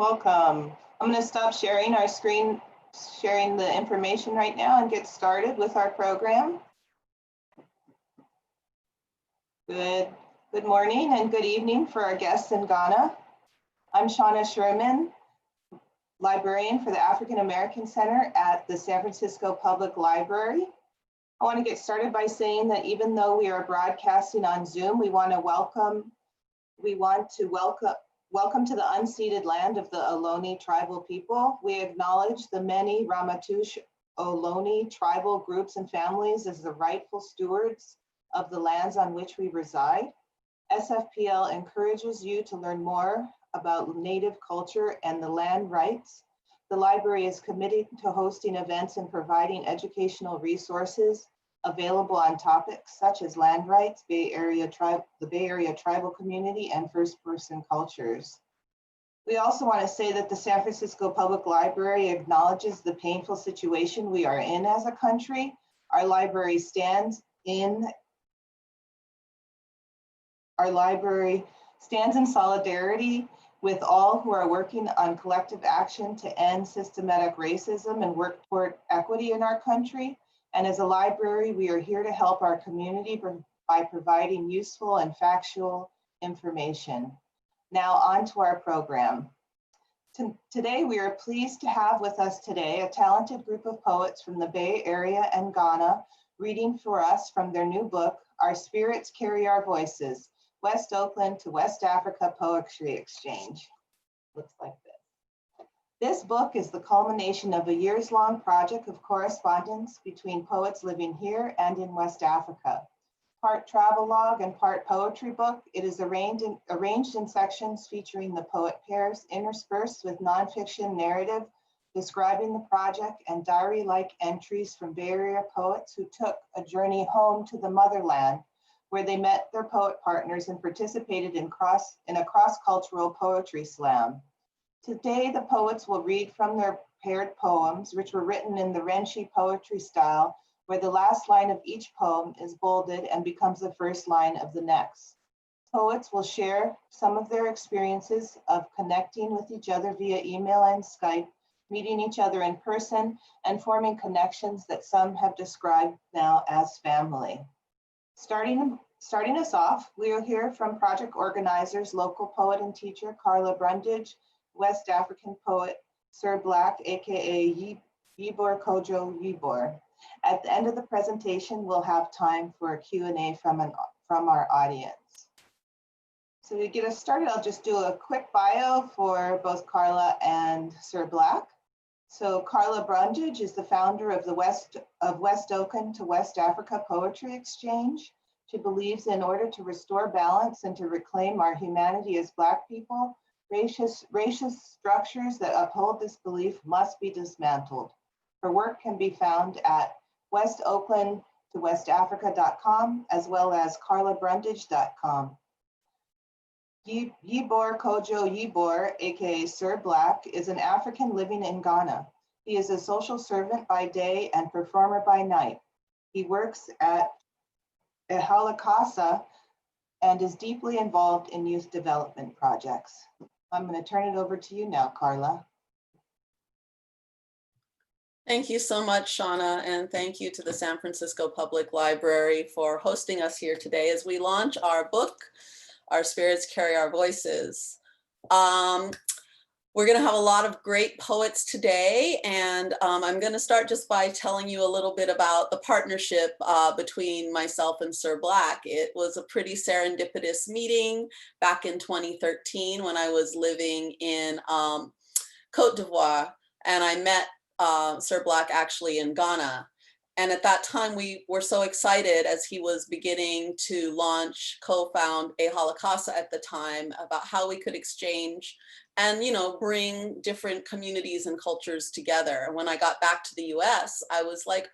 Welcome. I'm going to stop sharing our screen, sharing the information right now and get started with our program. Good morning and good evening for our guests in Ghana. I'm Shawna Sherman, librarian for the African American Center at the San Francisco Public Library. I want to get started by saying that even though we are broadcasting on Zoom, we want to welcome to the unceded land of the Ohlone tribal people. We acknowledge the many Ramaytush Ohlone tribal groups and families as the rightful stewards of the lands on which we reside. SFPL encourages you to learn more about Native culture and the land rights. The library is committed to hosting events and providing educational resources available on topics such as land rights, the Bay Area tribal community, and first-person cultures. We also want to say that the San Francisco Public Library acknowledges the painful situation we are in as a country. Our library stands in solidarity with all who are working on collective action to end systematic racism and work toward equity in our country. And as a library, we are here to help our community by providing useful and factual information. Now on to our program. Today, we are pleased to have with us today a talented group of poets from the Bay Area and Ghana reading for us from their new book, Our Spirits Carry Our Voices, West Oakland to West Africa Poetry Exchange. Looks like this. This book is the culmination of a years-long project of correspondence between poets living here and in West Africa. Part travelogue and part poetry book, it is arranged in sections featuring the poet pairs interspersed with nonfiction narrative describing the project and diary-like entries from Bay Area poets who took a journey home to the motherland where they met their poet partners and participated in a cross-cultural poetry slam. Today, the poets will read from their paired poems, which were written in the Renshi poetry style, where the last line of each poem is bolded and becomes the first line of the next. Poets will share some of their experiences of connecting with each other via email and Skype, meeting each other in person, and forming connections that some have described now as family. Starting us off, we will hear from project organizers, local poet and teacher Karla Brundage, West African poet Sir Black, aka Yibor Kojo Yibor. At the end of the presentation, we'll have time for a Q&A from our audience. So to get us started, I'll just do a quick bio for both Karla and Sir Black. So Karla Brundage is the founder of the West Oakland to West Africa Poetry Exchange. She believes in order to restore balance and to reclaim our humanity as Black people, racist structures that uphold this belief must be dismantled. Her work can be found at westoaklandtowestafrica.com as well as karlabrundage.com. Yibor Kojo Yibor, aka Sir Black, is an African living in Ghana. He is a social servant by day and performer by night. He works at Ehalakasa and is deeply involved in youth development projects. I'm going to turn it over to you now, Karla. Thank you so much, Shawna, and thank you to the San Francisco Public Library for hosting us here today as we launch our book, Our Spirits Carry Our Voices. We're going to have a lot of great poets today, and I'm going to start just by telling you a little bit about the partnership between myself and Sir Black. It was a pretty serendipitous meeting back in 2013 when I was living in Cote d'Ivoire, and I met Sir Black actually in Ghana. And at that time, we were so excited as he was beginning to co-found Ehalakasa at the time about how we could exchange and, bring different communities and cultures together. When I got back to the US, I was like,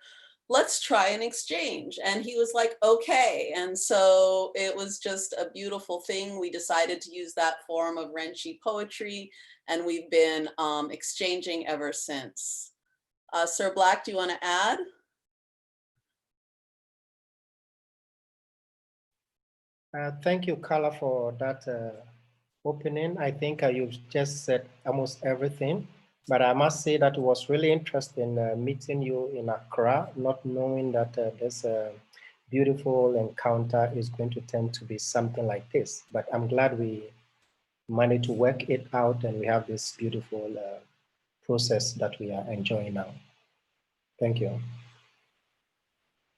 let's try an exchange. And he was like, okay. And so it was just a beautiful thing. We decided to use that form of Renshi poetry, and we've been exchanging ever since. Sir Black, do you want to add? Thank you, Karla, for that opening. I think you've just said almost everything, but I must say that it was really interesting meeting you in Accra, not knowing that this beautiful encounter is going to tend to be something like this. But I'm glad we managed to work it out and we have this beautiful process that we are enjoying now. Thank you.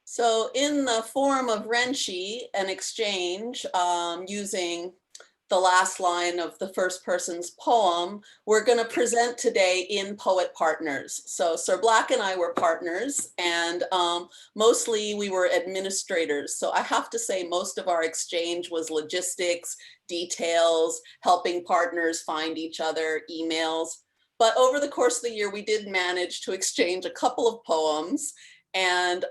So in the form of Renshi, an exchange using the last line of the first person's poem, we're going to present today in Poet Partners. So Sir Black and I were partners, and mostly we were administrators. So I have to say most of our exchange was logistics, details, helping partners find each other, emails. But over the course of the year, we did manage to exchange a couple of poems and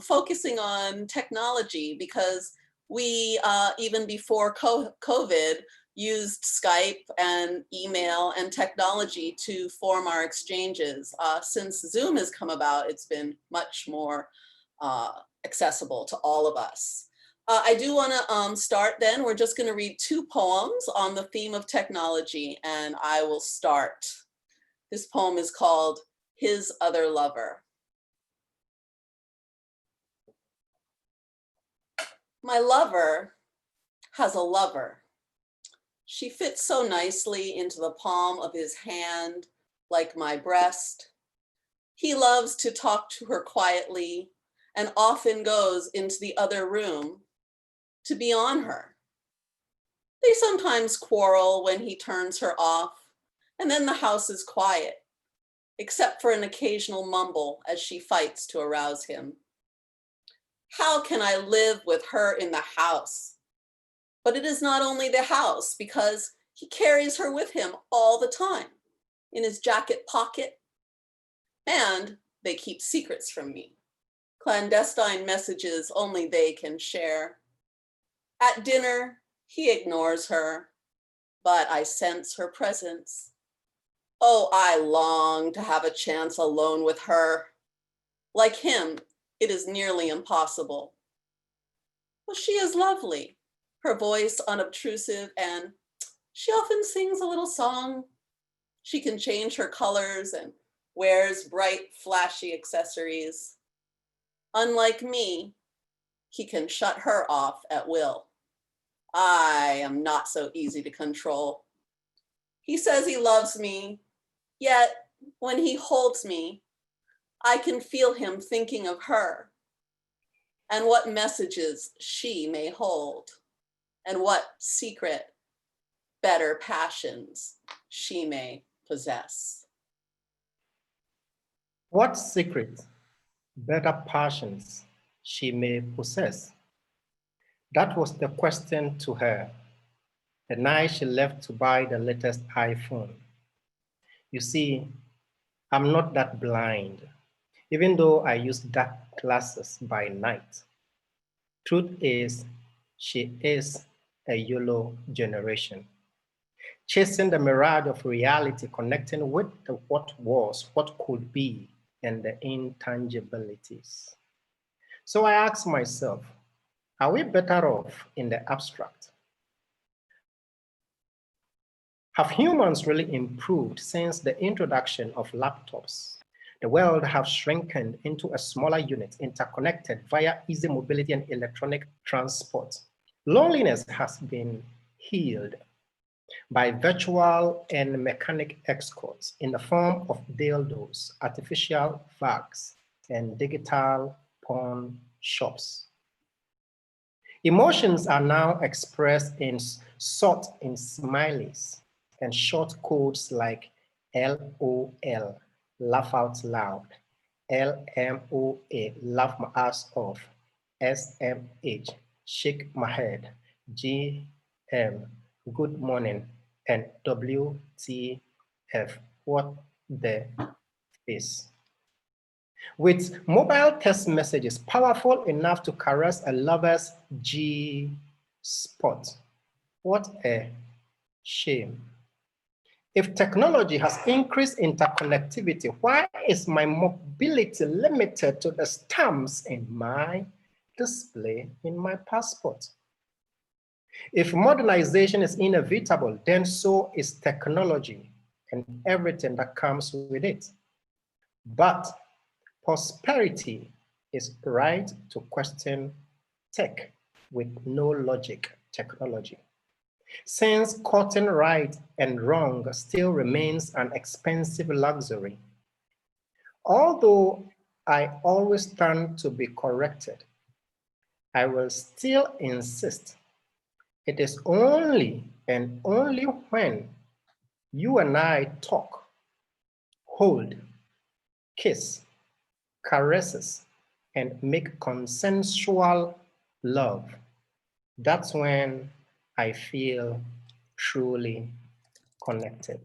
focusing on technology, because we, even before COVID, used Skype and email and technology to form our exchanges. Since Zoom has come about, it's been much more accessible to all of us. I do want to start then. We're just going to read two poems on the theme of technology, and I will start. This poem is called His Other Lover. My lover has a lover. She fits so nicely into the palm of his hand, like my breast. He loves to talk to her quietly and often goes into the other room to be on her. They sometimes quarrel when he turns her off, and then the house is quiet, except for an occasional mumble as she fights to arouse him. How can I live with her in the house? But it is not only the house, because he carries her with him all the time in his jacket pocket. And they keep secrets from me, clandestine messages only they can share. At dinner, he ignores her, but I sense her presence. Oh, I long to have a chance alone with her. Like him, it is nearly impossible. Well, she is lovely, her voice unobtrusive, and she often sings a little song. She can change her colors and wears bright, flashy accessories. Unlike me, he can shut her off at will. I am not so easy to control. He says he loves me, yet when he holds me, I can feel him thinking of her and what messages she may hold and what secret, better passions she may possess. What secret, better passions she may possess? That was the question to her the night she left to buy the latest iPhone. You see, I'm not that blind, even though I use dark glasses by night. Truth is, she is a YOLO generation, chasing the mirage of reality, connecting with the what was, what could be, and the intangibilities. So I ask myself, are we better off in the abstract? Have humans really improved since the introduction of laptops? The world has shrunken into a smaller unit, interconnected via easy mobility and electronic transport. Loneliness has been healed by virtual and mechanic escorts in the form of dildos, artificial vags, and digital porn shops. Emotions are now expressed in sought in smileys and short codes like LOL, laugh out loud, LMOA, laugh my ass off, SMH, shake my head, GM, good morning, and WTF, what the face. With mobile text messages powerful enough to caress a lover's G-spot. What a shame. If technology has increased interconnectivity, why is my mobility limited to the stamps in my display in my passport? If modernization is inevitable, then so is technology and everything that comes with it. But prosperity is right to question tech with no logic technology. Since cutting right and wrong still remains an expensive luxury, although I always stand to be corrected, I will still insist it is only and only when you and I talk, hold, kiss, caresses, and make consensual love. That's when I feel truly connected.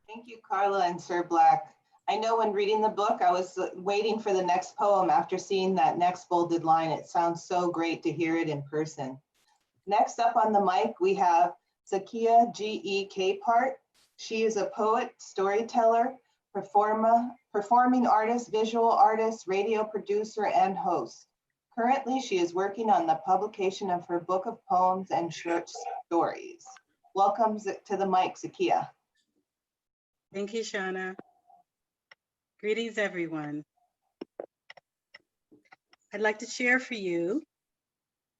Thank you, Karla and Sir Black. I know when reading the book, I was waiting for the next poem after seeing that next bolded line. It sounds so great to hear it in person. Next up on the mic, we have Zakiyyah G.E. Capehart. She is a poet, storyteller, performing artist, visual artist, radio producer, and host. Currently, she is working on the publication of her book of poems and short stories. Welcome to the mic, Zakiyyah. Thank you, Shawna. Greetings, everyone. I'd like to share for you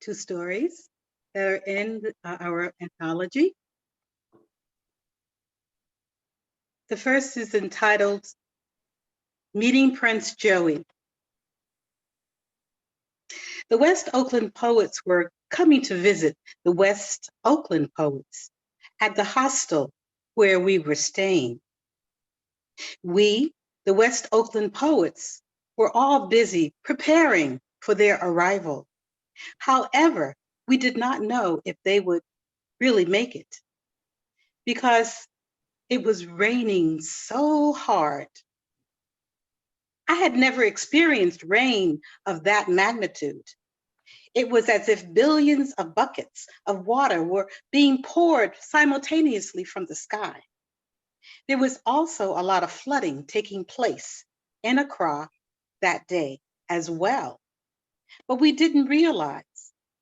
2 stories that are in our anthology. The first is entitled Meeting Prince Joey. The West Oakland poets were coming to visit the West Oakland poets at the hostel where we were staying. We, the West Oakland poets, were all busy preparing for their arrival. However, we did not know if they would really make it because it was raining so hard. I had never experienced rain of that magnitude. It was as if billions of buckets of water were being poured simultaneously from the sky. There was also a lot of flooding taking place in Accra that day as well. But we didn't realize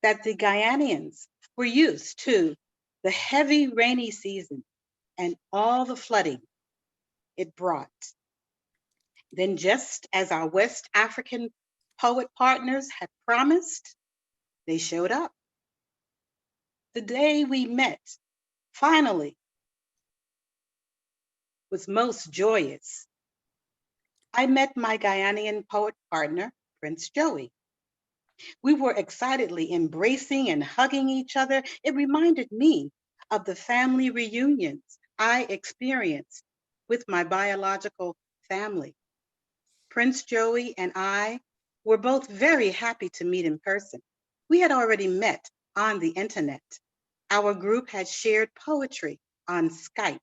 that the Guyanians were used to the heavy rainy season and all the flooding it brought. Then, just as our West African poet partners had promised, they showed up. The day we met, finally, was most joyous. I met my Guyanian poet partner, Prince Joey. We were excitedly embracing and hugging each other. It reminded me of the family reunions I experienced with my biological family. Prince Joey and I were both very happy to meet in person. We had already met on the internet. Our group had shared poetry on Skype.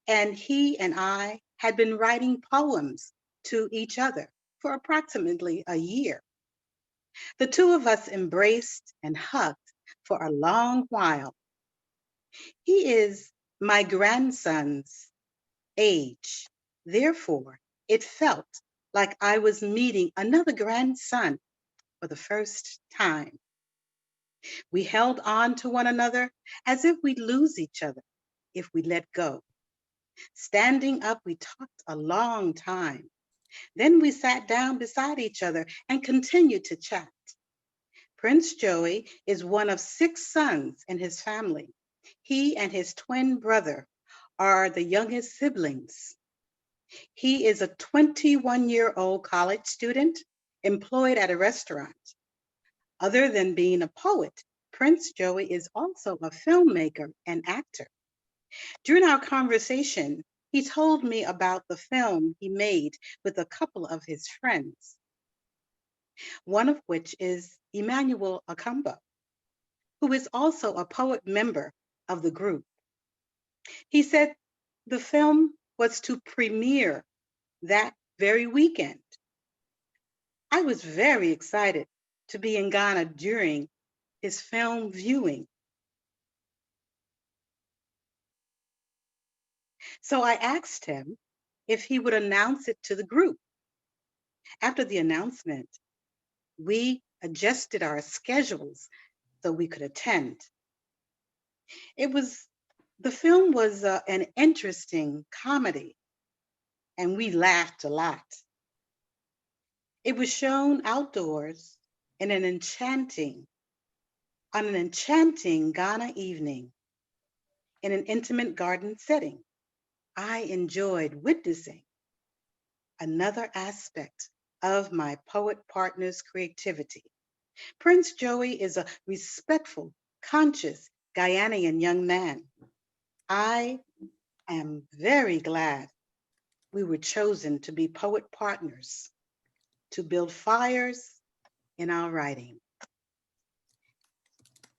And he and I had been writing poems to each other for approximately a year. The two of us embraced and hugged for a long while. He is my grandson's age. Therefore, it felt like I was meeting another grandson for the first time. We held on to one another as if we'd lose each other if we let go. Standing up, we talked a long time. Then we sat down beside each other and continued to chat. Prince Joey is one of 6 sons in his family. He and his twin brother are the youngest siblings. He is a 21-year-old college student employed at a restaurant. Other than being a poet, Prince Joey is also a filmmaker and actor. During our conversation, he told me about the film he made with a couple of his friends, one of which is Emmanuel Akamba, who is also a poet member of the group. He said the film was to premiere that very weekend. I was very excited to be in Ghana during his film viewing. So I asked him if he would announce it to the group. After the announcement, we adjusted our schedules so we could attend. The film was an interesting comedy, and we laughed a lot. It was shown outdoors in on an enchanting Ghana evening in an intimate garden setting. I enjoyed witnessing another aspect of my poet partner's creativity. Prince Joey is a respectful, conscious Guyanian young man. I am very glad we were chosen to be poet partners, to build fires in our writing.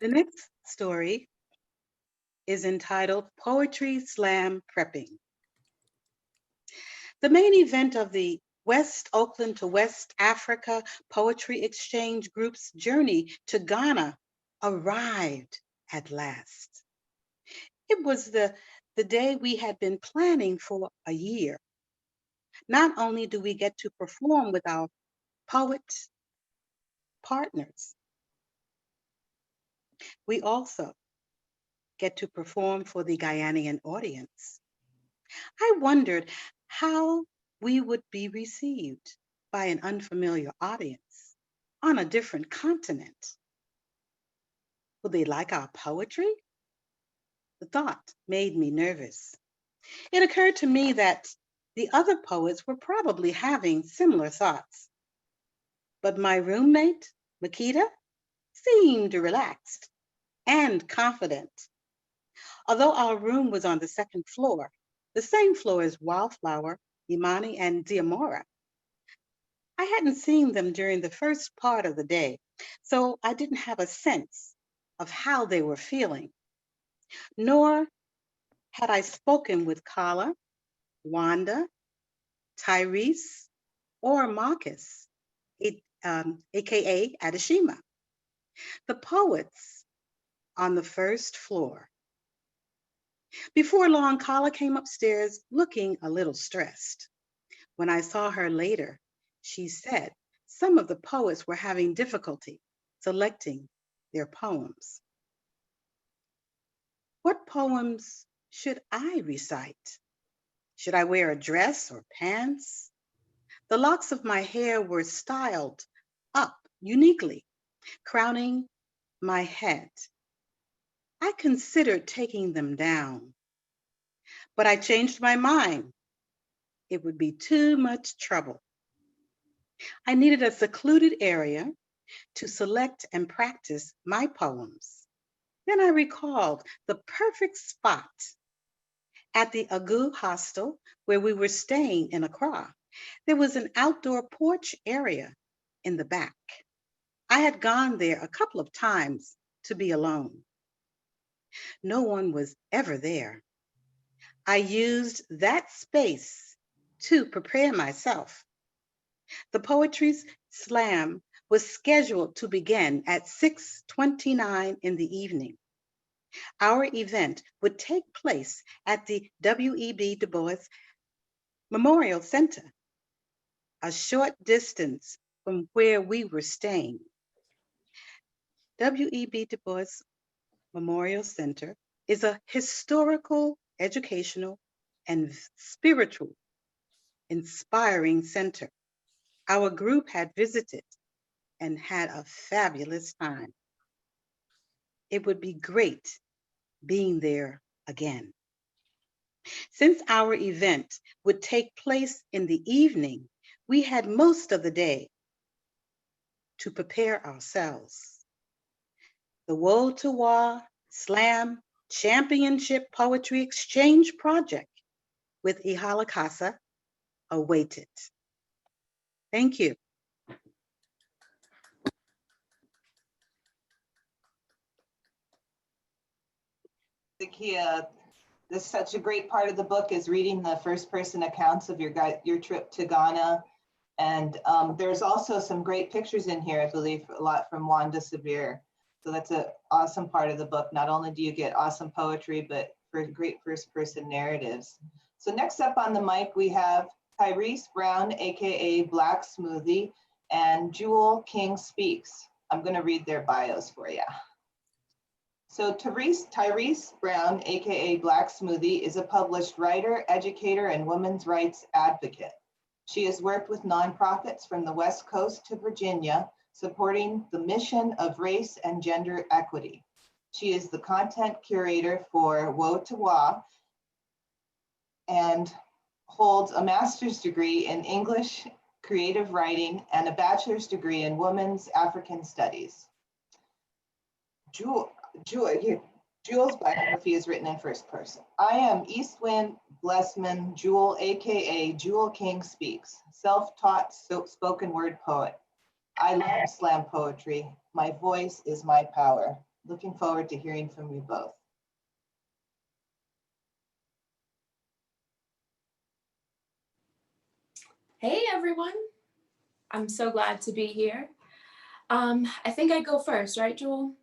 The next story is entitled Poetry Slam Prepping. The main event of the West Oakland to West Africa Poetry Exchange Group's journey to Ghana arrived at last. It was the day we had been planning for a year. Not only do we get to perform with our poet partners, we also get to perform for the Guyanian audience. I wondered how we would be received by an unfamiliar audience on a different continent. Will they like our poetry? The thought made me nervous. It occurred to me that the other poets were probably having similar thoughts. But my roommate, Makita, seemed relaxed and confident. Although our room was on the second floor, the same floor as Wildflower, Imani, and Diamora, I hadn't seen them during the first part of the day, so I didn't have a sense of how they were feeling. Nor had I spoken with Karla, Wanda, Tyrice, or Marcus, aka Adeshima, the poets on the first floor. Before long, Karla came upstairs looking a little stressed. When I saw her later, she said some of the poets were having difficulty selecting their poems. What poems should I recite? Should I wear a dress or pants? The locks of my hair were styled up uniquely, crowning my head. I considered taking them down, but I changed my mind. It would be too much trouble. I needed a secluded area to select and practice my poems. Then I recalled the perfect spot at the Agu hostel where we were staying in Accra. There was an outdoor porch area in the back. I had gone there a couple of times to be alone. No one was ever there. I used that space to prepare myself. The poetry slam was scheduled to begin at 6:29 in the evening. Our event would take place at the W.E.B. Du Bois Memorial Center, a short distance from where we were staying. W.E.B. Du Bois Memorial Center is a historical, educational, and spiritual inspiring center. Our group had visited and had a fabulous time. It would be great being there again. Since our event would take place in the evening, we had most of the day to prepare ourselves. The Wotawa Slam Championship Poetry Exchange Project with Ihalakasa awaited. Thank you. Zakiyyah, this is such a great part of the book is reading the first person accounts of your trip to Ghana. And there's also some great pictures in here, I believe, a lot from Wanda Severe. So that's an awesome part of the book. Not only do you get awesome poetry, but for great first person narratives. So next up on the mic, we have Tyrice Brown, AKA Black Smoothie, and Jewell King-Speaks. I'm gonna read their bios for you. So Tyrice Brown, AKA Black Smoothie, is a published writer, educator, and women's rights advocate. She has worked with nonprofits from the West Coast to Virginia, supporting the mission of race and gender equity. She is the content curator for Woe to Wa and holds a master's degree in English creative writing and a bachelor's degree in women's African studies. Jewell's biography is written in first person. I am Eastwind Blessman Jewell, AKA Jewell King-Speaks, self-taught spoken word poet. I love slam poetry. My voice is my power. Looking forward to hearing from you both. Hey everyone, I'm so glad to be here. I think I go first, right, Jewell?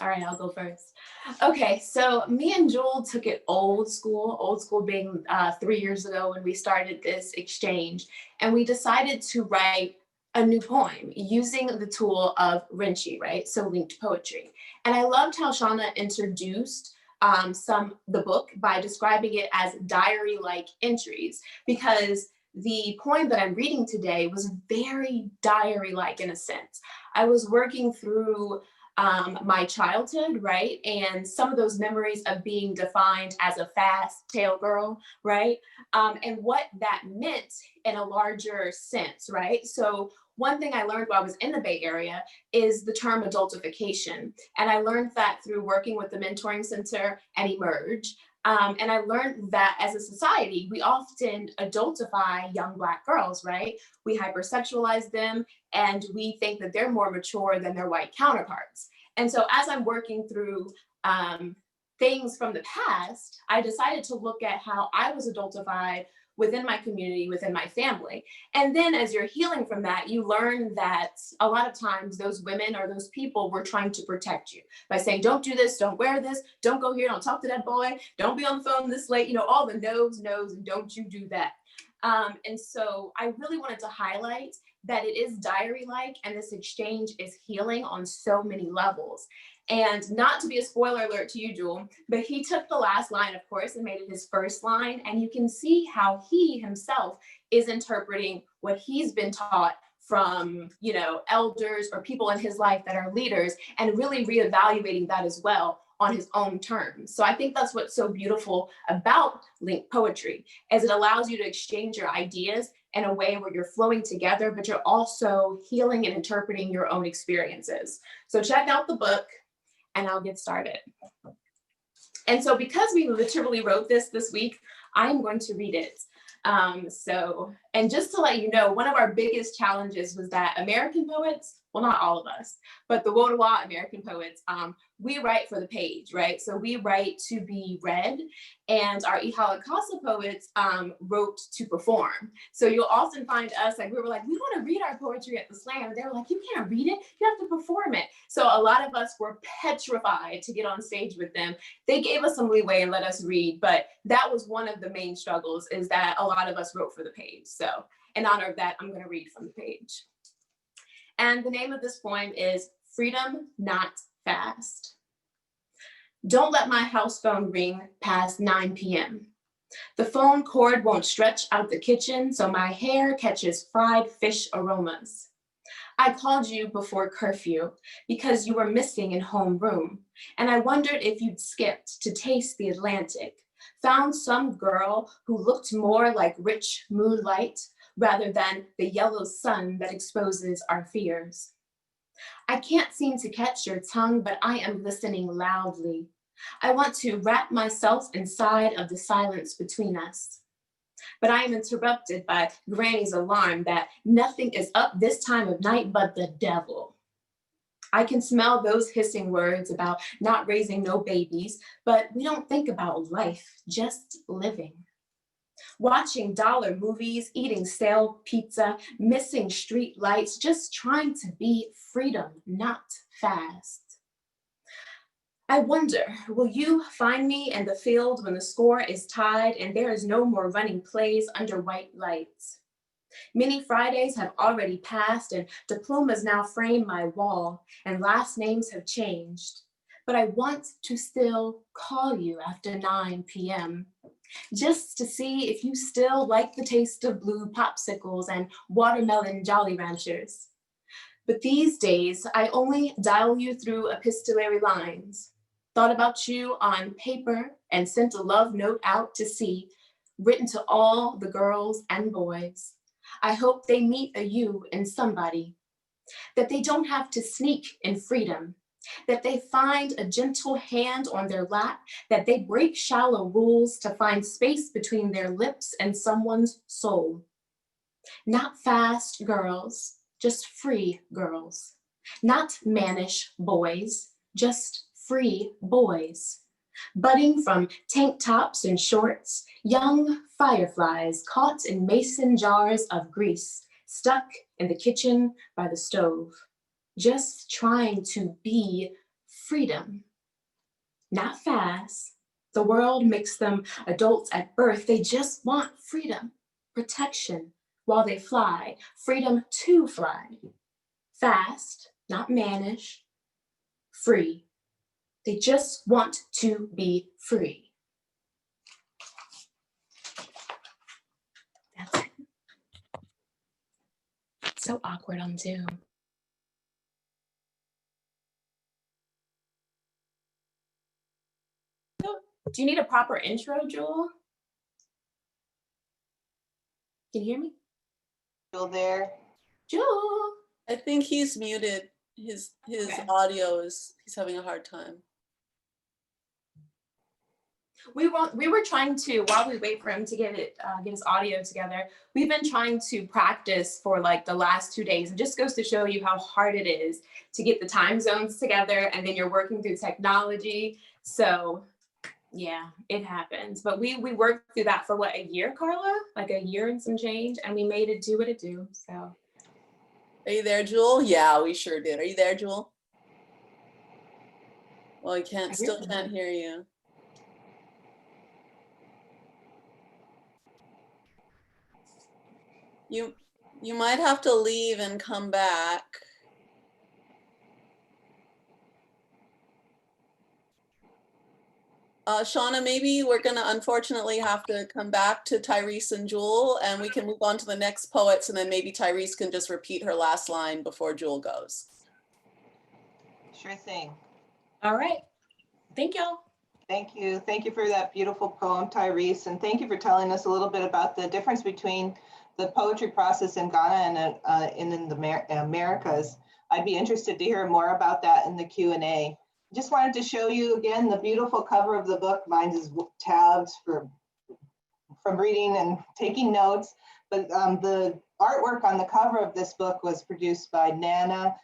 All right, I'll go first. Okay, so me and Jewell took it old school being 3 years ago when we started this exchange, and we decided to write a new poem using the tool of Rinchi, right? So linked poetry. And I loved how Shawna introduced the book by describing it as diary-like entries, because the poem that I'm reading today was very diary-like in a sense. I was working through my childhood, right? And some of those memories of being defined as a fast tail girl, right? And what that meant in a larger sense, right? So one thing I learned while I was in the Bay Area is the term adultification. And I learned that through working with the Mentoring Center and Emerge. And I learned that as a society, we often adultify young Black girls, right? We hypersexualize them and we think that they're more mature than their white counterparts. And so as I'm working through things from the past, I decided to look at how I was adultified within my community, within my family. And then as you're healing from that, you learn that a lot of times those women or those people were trying to protect you by saying, don't do this, don't wear this, don't go here, don't talk to that boy, don't be on the phone this late, you know, all the no's, and don't you do that. And so I really wanted to highlight that it is diary-like and this exchange is healing on so many levels. And not to be a spoiler alert to you, Jewell, but he took the last line, of course, and made it his first line. And you can see how he himself is interpreting what he's been taught from, you know, elders or people in his life that are leaders, and really reevaluating that as well on his own terms. So I think that's what's so beautiful about linked poetry, is it allows you to exchange your ideas in a way where you're flowing together, but you're also healing and interpreting your own experiences. So check out the book and I'll get started. And so because we literally wrote this week, I'm going to read it. And just to let you know, one of our biggest challenges was that American poets, well, not all of us, but the Wodawa American poets, we write for the page, right? So we write to be read, and our Ihalakasa poets wrote to perform. So you'll often find us, like, we were like, we want to read our poetry at the slam. And they were like, you can't read it, you have to perform it. So a lot of us were petrified to get on stage with them. They gave us some leeway and let us read, but that was one of the main struggles, is that a lot of us wrote for the page. So in honor of that, I'm going to read from the page. And the name of this poem is Freedom Not Fast. Don't let my house phone ring past 9 p.m. The phone cord won't stretch out the kitchen, so my hair catches fried fish aromas. I called you before curfew because you were missing in homeroom, and I wondered if you'd skipped to taste the Atlantic, found some girl who looked more like rich moonlight rather than the yellow sun that exposes our fears. I can't seem to catch your tongue, but I am listening loudly. I want to wrap myself inside of the silence between us. But I am interrupted by Granny's alarm that nothing is up this time of night but the devil. I can smell those hissing words about not raising no babies, but we don't think about life, just living. Watching dollar movies, eating stale pizza, missing street lights, just trying to be freedom, not fast. I wonder, will you find me in the field when the score is tied and there is no more running plays under white lights? Many Fridays have already passed and diplomas now frame my wall and last names have changed. But I want to still call you after 9 p.m. just to see if you still like the taste of blue popsicles and watermelon Jolly Ranchers. But these days, I only dial you through epistolary lines, thought about you on paper and sent a love note out to sea, written to all the girls and boys. I hope they meet a you in somebody, that they don't have to sneak in freedom, that they find a gentle hand on their lap, that they break shallow rules to find space between their lips and someone's soul. Not fast girls, just free girls. Not mannish boys, just free boys. Budding from tank tops and shorts, young fireflies caught in mason jars of grease, stuck in the kitchen by the stove, just trying to be freedom. Not fast. The world makes them adults at birth. They just want freedom, protection while they fly, freedom to fly. Fast, not mannish, free. They just want to be free. That's it. So awkward on Zoom. Do you need a proper intro, Jewel? Can you hear me? Still there? Jewel. I think he's muted. His Okay. audio is, he's having a hard time. We were trying to, while we wait for him to get his audio together, we've been trying to practice for like the last 2 days. It just goes to show you how hard it is to get the time zones together, and then you're working through technology. So yeah, it happens. But we worked through that for what, a year, Karla? Like a year and some change, and we made it do what it do. So. Are you there, Jewel? Yeah, we sure did. Are you there, Jewel? Well, I still can't hear you. You might have to leave and come back. Shawna, maybe we're gonna unfortunately have to come back to Tyrice and Jewel, and we can move on to the next poets, and then maybe Tyrice can just repeat her last line before Jewel goes. Sure thing. All right. Thank y'all. Thank you. Thank you for that beautiful poem, Tyrice, and thank you for telling us a little bit about the difference between the poetry process in Ghana and in the Americas. I'd be interested to hear more about that in the Q&A. Just wanted to show you again the beautiful cover of the book. Mine is tabs from reading and taking notes, but the artwork on the cover of this book was produced by Nana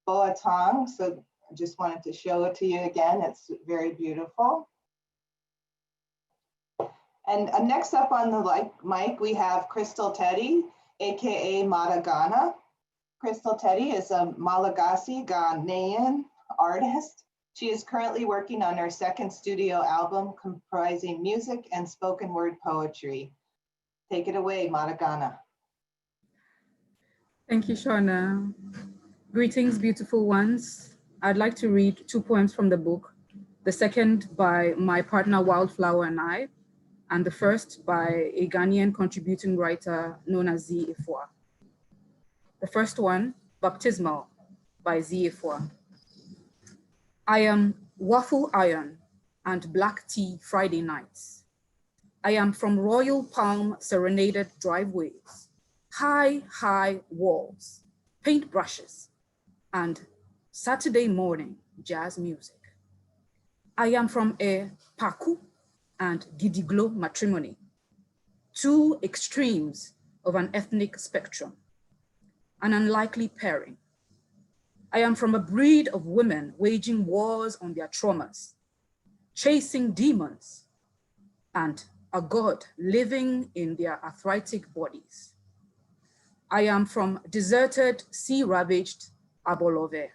Boateng. So I just wanted to show it to you again. It's very beautiful. And next up on the mic, we have Crystal Teddy, AKA Madagana. Crystal Teddy is a Malagasy Ghanaian artist. She is currently working on her second studio album comprising music and spoken word poetry. Take it away, Madagana. Thank you, Shawna. Greetings, beautiful ones. I'd like to read 2 poems from the book, the second by my partner Wildflower and I, and the first by a Ghanaian contributing writer known as Zakiyyah. The first one, Baptismal, by Zakiyyah. I am waffle iron and black tea Friday nights. I am from Royal Palm serenaded driveways, high walls, paintbrushes, and Saturday morning jazz music. I am from a Paku and Gidiglo matrimony, 2 extremes of an ethnic spectrum, an unlikely pairing. I am from a breed of women waging wars on their traumas, chasing demons, and a god living in their arthritic bodies. I am from deserted, sea-ravaged Abolove.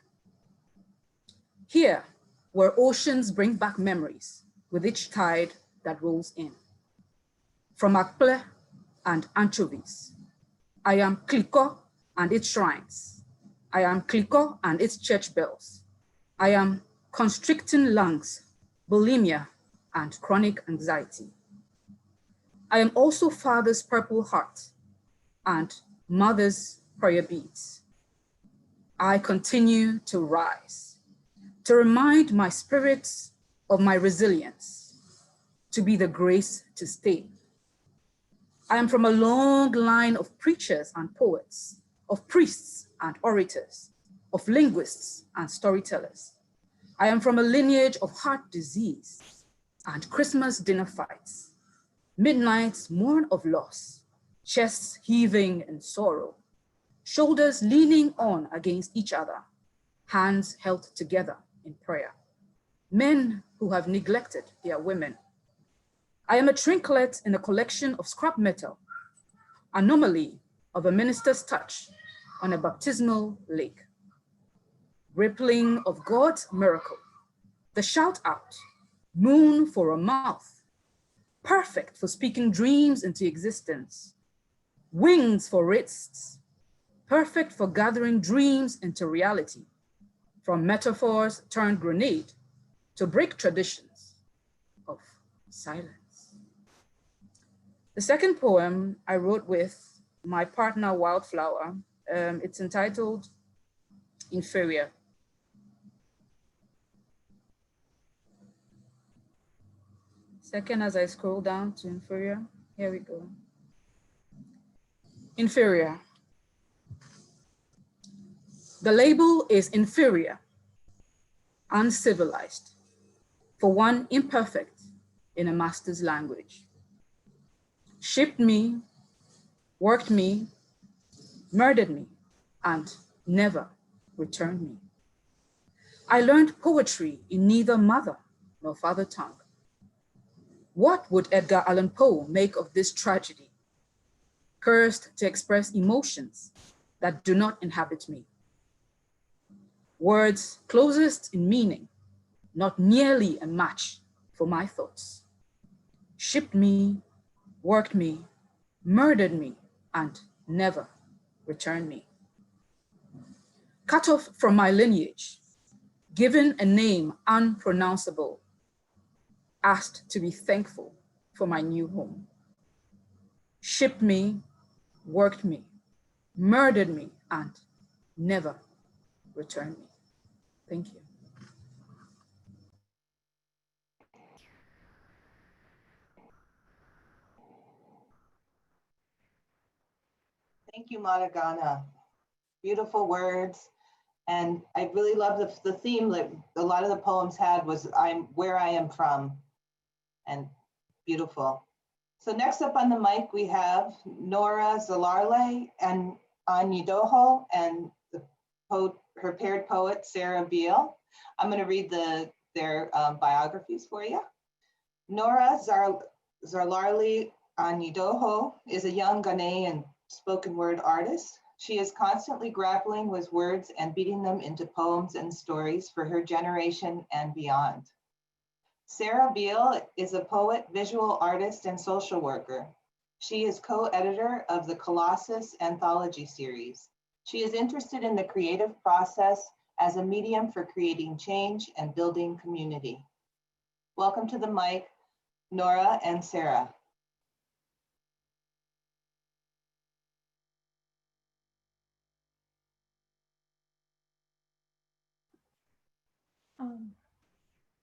Here, where oceans bring back memories with each tide that rolls in. From Akple and anchovies, I am Kliko and its shrines. I am Kliko and its church bells. I am constricting lungs, bulimia, and chronic anxiety. I am also father's purple heart and mother's prayer beads. I continue to rise, to remind my spirits of my resilience, to be the grace to stay. I am from a long line of preachers and poets, of priests and orators, of linguists and storytellers. I am from a lineage of heart disease and Christmas dinner fights, midnights mourn of loss, chests heaving in sorrow, shoulders leaning on against each other, hands held together in prayer, men who have neglected their women. I am a trinket in a collection of scrap metal, anomaly of a minister's touch on a baptismal lake, rippling of God's miracle, the shout out, moon for a mouth, perfect for speaking dreams into existence, wings for wrists, perfect for gathering dreams into reality, from metaphors turned grenade to break traditions of silence. The second poem I wrote with my partner, Wildflower. It's entitled Inferior. Second, as I scroll down to inferior, here we go. Inferior. The label is inferior, uncivilized, for one imperfect in a master's language. Shipped me, worked me, murdered me, and never returned me. I learned poetry in neither mother nor father tongue. What would Edgar Allan Poe make of this tragedy? Cursed to express emotions that do not inhabit me. Words closest in meaning, not nearly a match for my thoughts. Shipped me, worked me, murdered me, and never returned me. Cut off from my lineage, given a name unpronounceable, asked to be thankful for my new home. Shipped me, worked me, murdered me, and never returned me. Thank you. Thank you, Madagana. Beautiful words. And I really love the theme that a lot of the poems had was I'm where I am from, and beautiful. So next up on the mic, we have Nora Zalarle and Anyidoho and her paired poet, Sarah Beale. I'm gonna read their biographies for you. Nora Zalarle Anyidoho is a young Ghanaian spoken word artist. She is constantly grappling with words and beating them into poems and stories for her generation and beyond. Sarah Beale is a poet, visual artist, and social worker. She is co-editor of the Colossus anthology series. She is interested in the creative process as a medium for creating change and building community. Welcome to the mic, Nora and Sarah.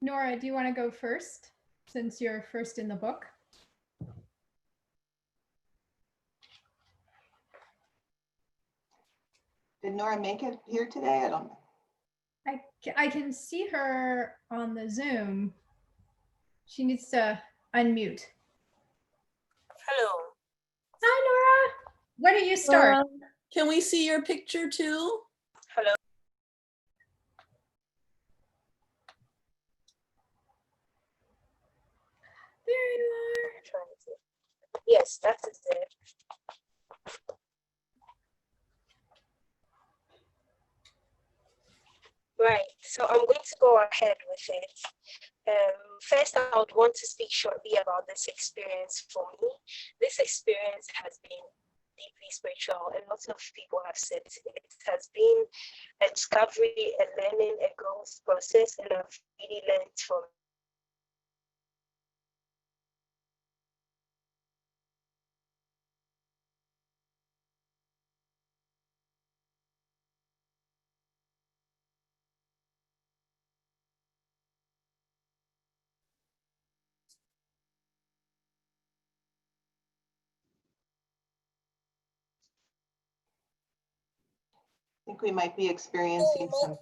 Nora, do you want to go first, since you're first in the book? Did Nora make it here today? I don't know. I can see her on the Zoom. She needs to unmute. Hello. Hi, Nora. Why don't you start? Can we see your picture too? Hello. There you are. Yes, that's it. Right, so I'm going to go go ahead with it. First, I would want to speak shortly about this experience for me. This experience has been deeply spiritual, and lots of people have said it has been a discovery, a learning, a growth process, and I've really learned from it. I think we might be experiencing some.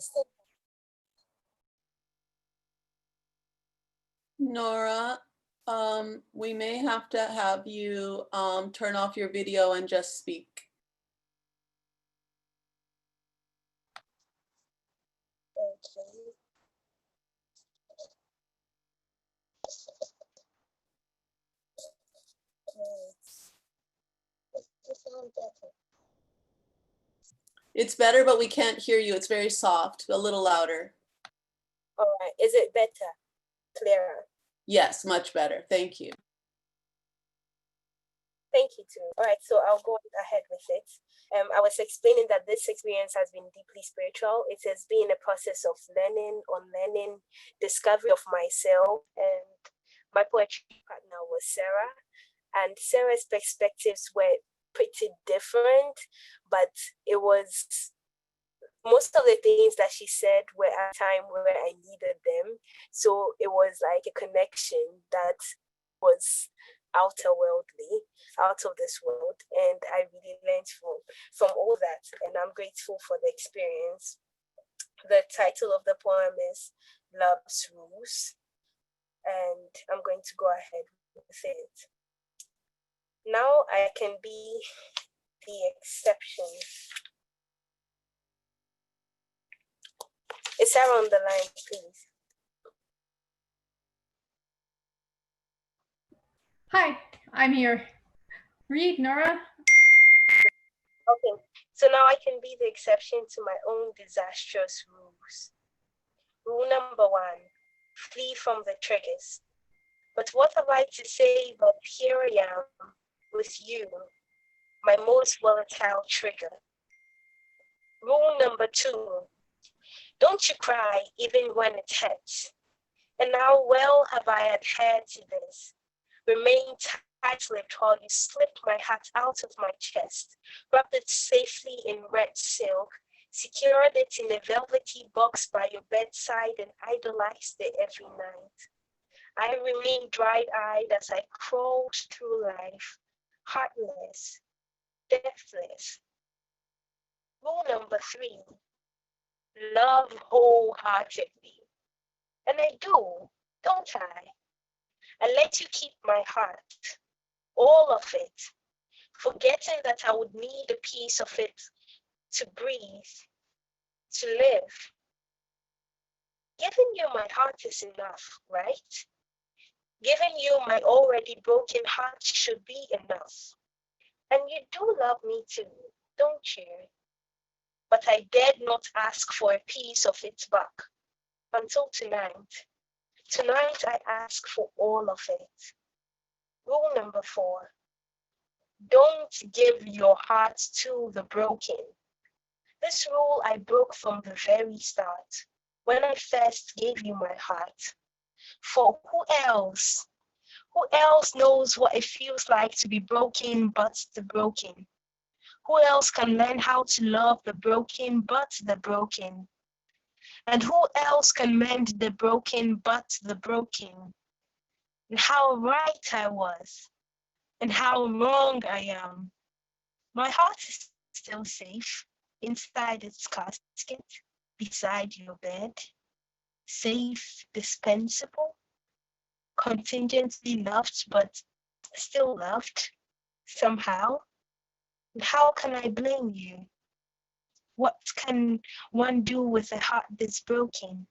Nora, we may have to have you turn off your video and just speak. Okay. It's better, but we can't hear you. It's very soft, a little louder. All right, is it better, clearer? Yes, much better. Thank you. Thank you too. All right, so I'll go ahead with it. I was explaining that this experience has been deeply spiritual. It has been a process of learning, unlearning, discovery of myself, and my poetry partner was Sarah. And Sarah's perspectives were pretty different, but it was most of the things that she said were at a time where I needed them. So it was like a connection that was outer worldly, out of this world. And I really learned from all that. And I'm grateful for the experience. The title of the poem is Love's Rules. And I'm going to go ahead with it. Now I can be the exception. Is Sarah on the line, please? Hi, I'm here. Read, Nora. Okay, so now I can be the exception to my own disastrous rules. Rule number 1, flee from the triggers. But what have I to say but here I am with you, my most volatile trigger. Rule number 2, don't you cry even when it hurts. And how well have I adhered to this? Remain tight-lipped while you slipped my heart out of my chest, wrapped it safely in red silk, secured it in a velvety box by your bedside, and idolized it every night. I remained dry-eyed as I crawled through life, heartless, deathless. Rule number 3, love wholeheartedly. And I do, don't I? I let you keep my heart, all of it, forgetting that I would need a piece of it to breathe, to live. Giving you my heart is enough, right? Giving you my already broken heart should be enough. And you do love me too, don't you? But I dared not ask for a piece of it back until tonight. Tonight I ask for all of it. Rule number 4, don't give your heart to the broken. This rule I broke from the very start, when I first gave you my heart. For who else knows what it feels like to be broken but the broken? Who else can learn how to love the broken but the broken? And who else can mend the broken but the broken? And how right I was, and how wrong I am. My heart is still safe inside its casket, beside your bed, safe, dispensable, contingently loved, but still loved somehow. And how can I blame you? What can one do with a heart that's broken?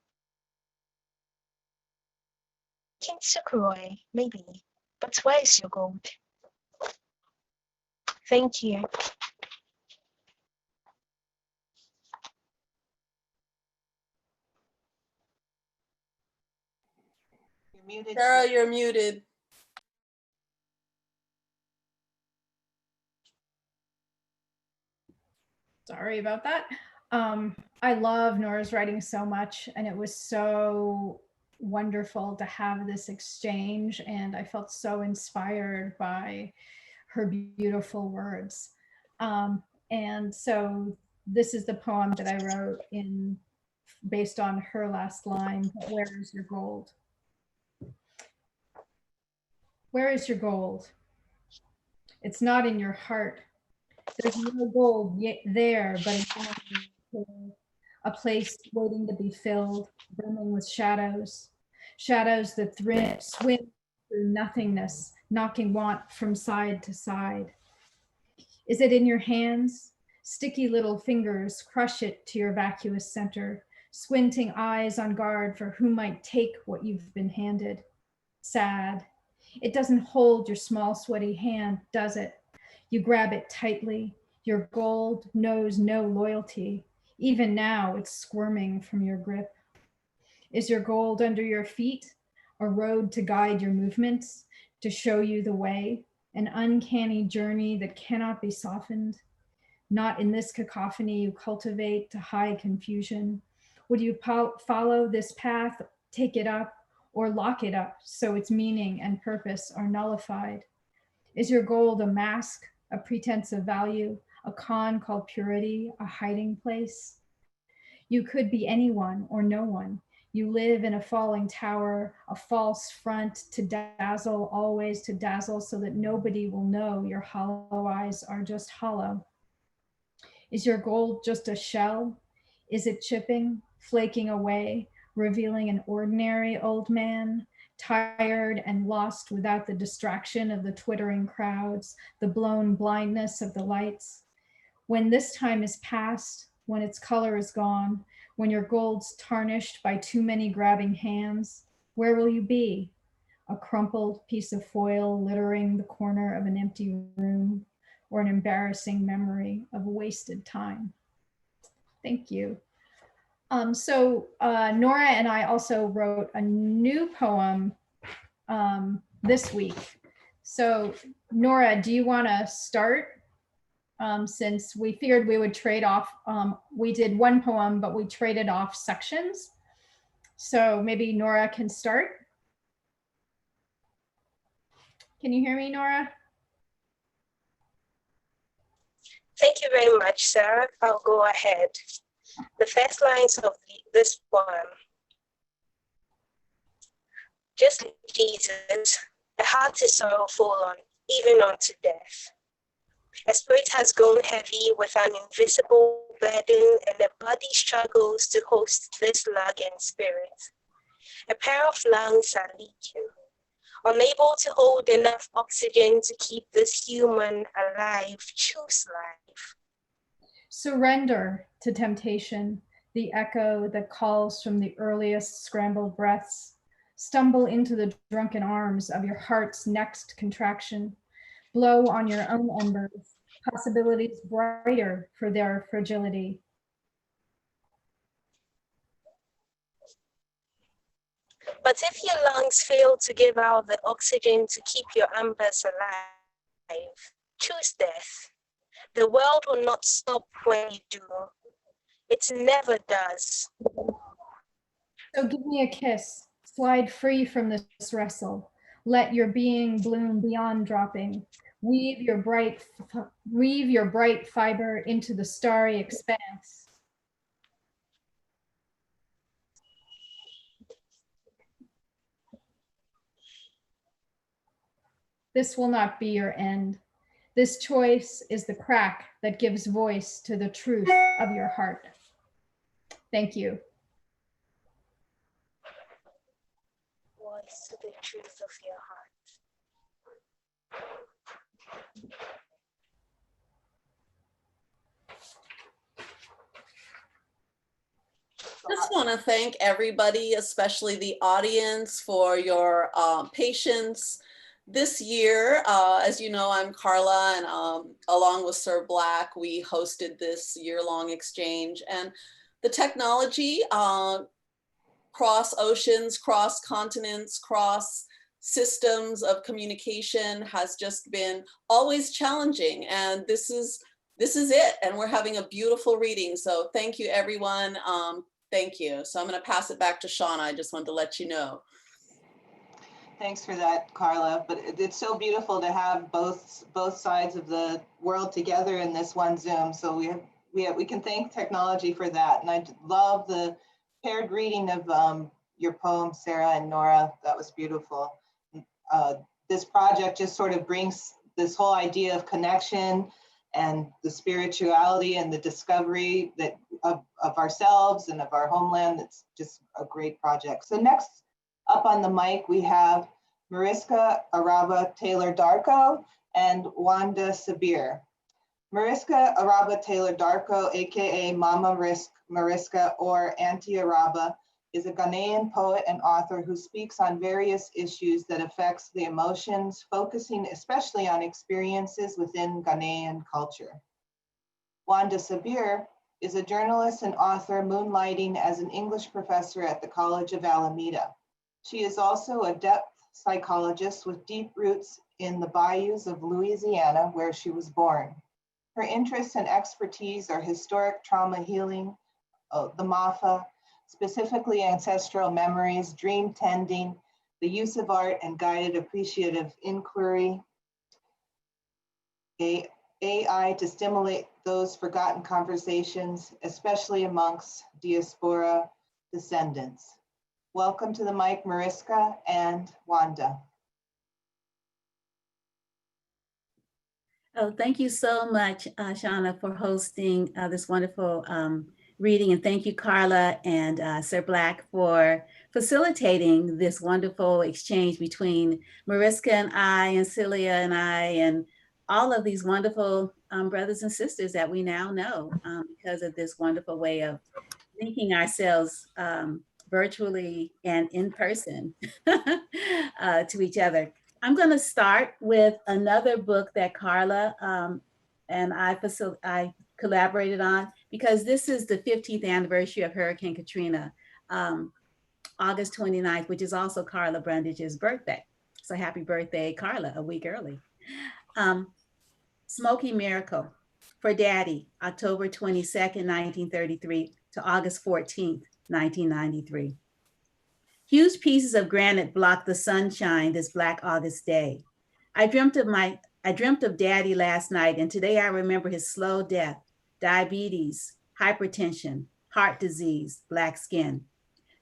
Kinsukuroi, maybe, but where's your gold? Thank you. You're muted. Sarah, you're muted. Sorry about that. I love Nora's writing so much, and it was so wonderful to have this exchange, and I felt so inspired by her beautiful words. And so this is the poem that I wrote in based on her last line, "Where is your gold? Where is your gold? It's not in your heart. There's no gold yet there, but a place waiting to be filled, brimming with shadows, shadows that swim through nothingness, knocking want from side to side. Is it in your hands? Sticky little fingers crush it to your vacuous center, squinting eyes on guard for who might take what you've been handed. Sad. It doesn't hold your small, sweaty hand, does it? You grab it tightly. Your gold knows no loyalty. Even now, it's squirming from your grip. Is your gold under your feet? A road to guide your movements, to show you the way? An uncanny journey that cannot be softened? Not in this cacophony you cultivate to hide confusion. Would you follow this path, take it up, or lock it up so its meaning and purpose are nullified? Is your gold a mask, a pretense of value, a con called purity, a hiding place? You could be anyone or no one. You live in a falling tower, a false front to dazzle, always to dazzle, so that nobody will know your hollow eyes are just hollow. Is your gold just a shell? Is it chipping, flaking away, revealing an ordinary old man, tired and lost without the distraction of the twittering crowds, the blown blindness of the lights? When this time is past, when its color is gone, when your gold's tarnished by too many grabbing hands, where will you be? A crumpled piece of foil littering the corner of an empty room, or an embarrassing memory of wasted time? Thank you. Nora and I also wrote a new poem this week. So Nora, do you want to start? Since we figured we would trade off, we did one poem, but we traded off sections. So maybe Nora can start. Can you hear me, Nora? Thank you very much, Sarah. I'll go ahead. The first lines of this poem. Just like Jesus, a heart is sorrowful even unto death. A spirit has grown heavy with an invisible burden, and the body struggles to host this lagging spirit. A pair of lungs are leaking, unable to hold enough oxygen to keep this human alive. Choose life. Surrender to temptation, the echo that calls from the earliest scrambled breaths. Stumble into the drunken arms of your heart's next contraction. Blow on your own embers, possibilities brighter for their fragility. But if your lungs fail to give out the oxygen to keep your embers alive, choose death. The world will not stop when you do. It never does. So give me a kiss. Slide free from this wrestle. Let your being bloom beyond dropping. Weave your bright fiber into the starry expanse. This will not be your end. This choice is the crack that gives voice to the truth of your heart. Thank you. Voice to the truth of your heart. Just want to thank everybody, especially the audience, for your patience. This year, as you know, I'm Karla, and along with Sir Black, we hosted this year-long exchange. And the technology cross oceans, cross continents, cross systems of communication has just been always challenging. And this is it. And we're having a beautiful reading. So thank you, everyone. Thank you. So I'm going to pass it back to Shawna. I just wanted to let you know. Thanks for that, Karla. But it's so beautiful to have both sides of the world together in this one Zoom. So we can thank technology for that. And I love the paired reading of your poem, Sarah and Nora. That was beautiful. This project just sort of brings this whole idea of connection and the spirituality and the discovery that of ourselves and of our homeland. It's just a great project. So next up on the mic, we have Mariska Araba Taylor Darko and Wanda Sabir. Mariska Araba Taylor Darko, aka Mama Mariska or Auntie Araba, is a Ghanaian poet and author who speaks on various issues that affects the emotions, focusing especially on experiences within Ghanaian culture. Wanda Sabir is a journalist and author moonlighting as an English professor at the College of Alameda. She is also a depth psychologist with deep roots in the bayous of Louisiana, where she was born. Her interests and expertise are historic trauma healing, the MAFA, specifically ancestral memories, dream tending, the use of art and guided appreciative inquiry, AI to stimulate those forgotten conversations, especially amongst diaspora descendants. Welcome to the mic, Mariska and Wanda. Oh, thank you so much, Shawna, for hosting this wonderful reading. And thank you, Karla and Sir Black, for facilitating this wonderful exchange between Mariska and I, and Celia and I, and all of these wonderful brothers and sisters that we now know because of this wonderful way of linking ourselves virtually and in person to each other. I'm going to start with another book that Karla and I collaborated on, because this is the 15th anniversary of Hurricane Katrina, August 29th, which is also Karla Brundage's birthday. So happy birthday, Karla, a week early. Smoky Miracle for Daddy, October 22nd, 1933 to August 14th, 1993. Huge pieces of granite blocked the sunshine this Black August day. I dreamt of Daddy last night, and today I remember his slow death, diabetes, hypertension, heart disease, Black skin.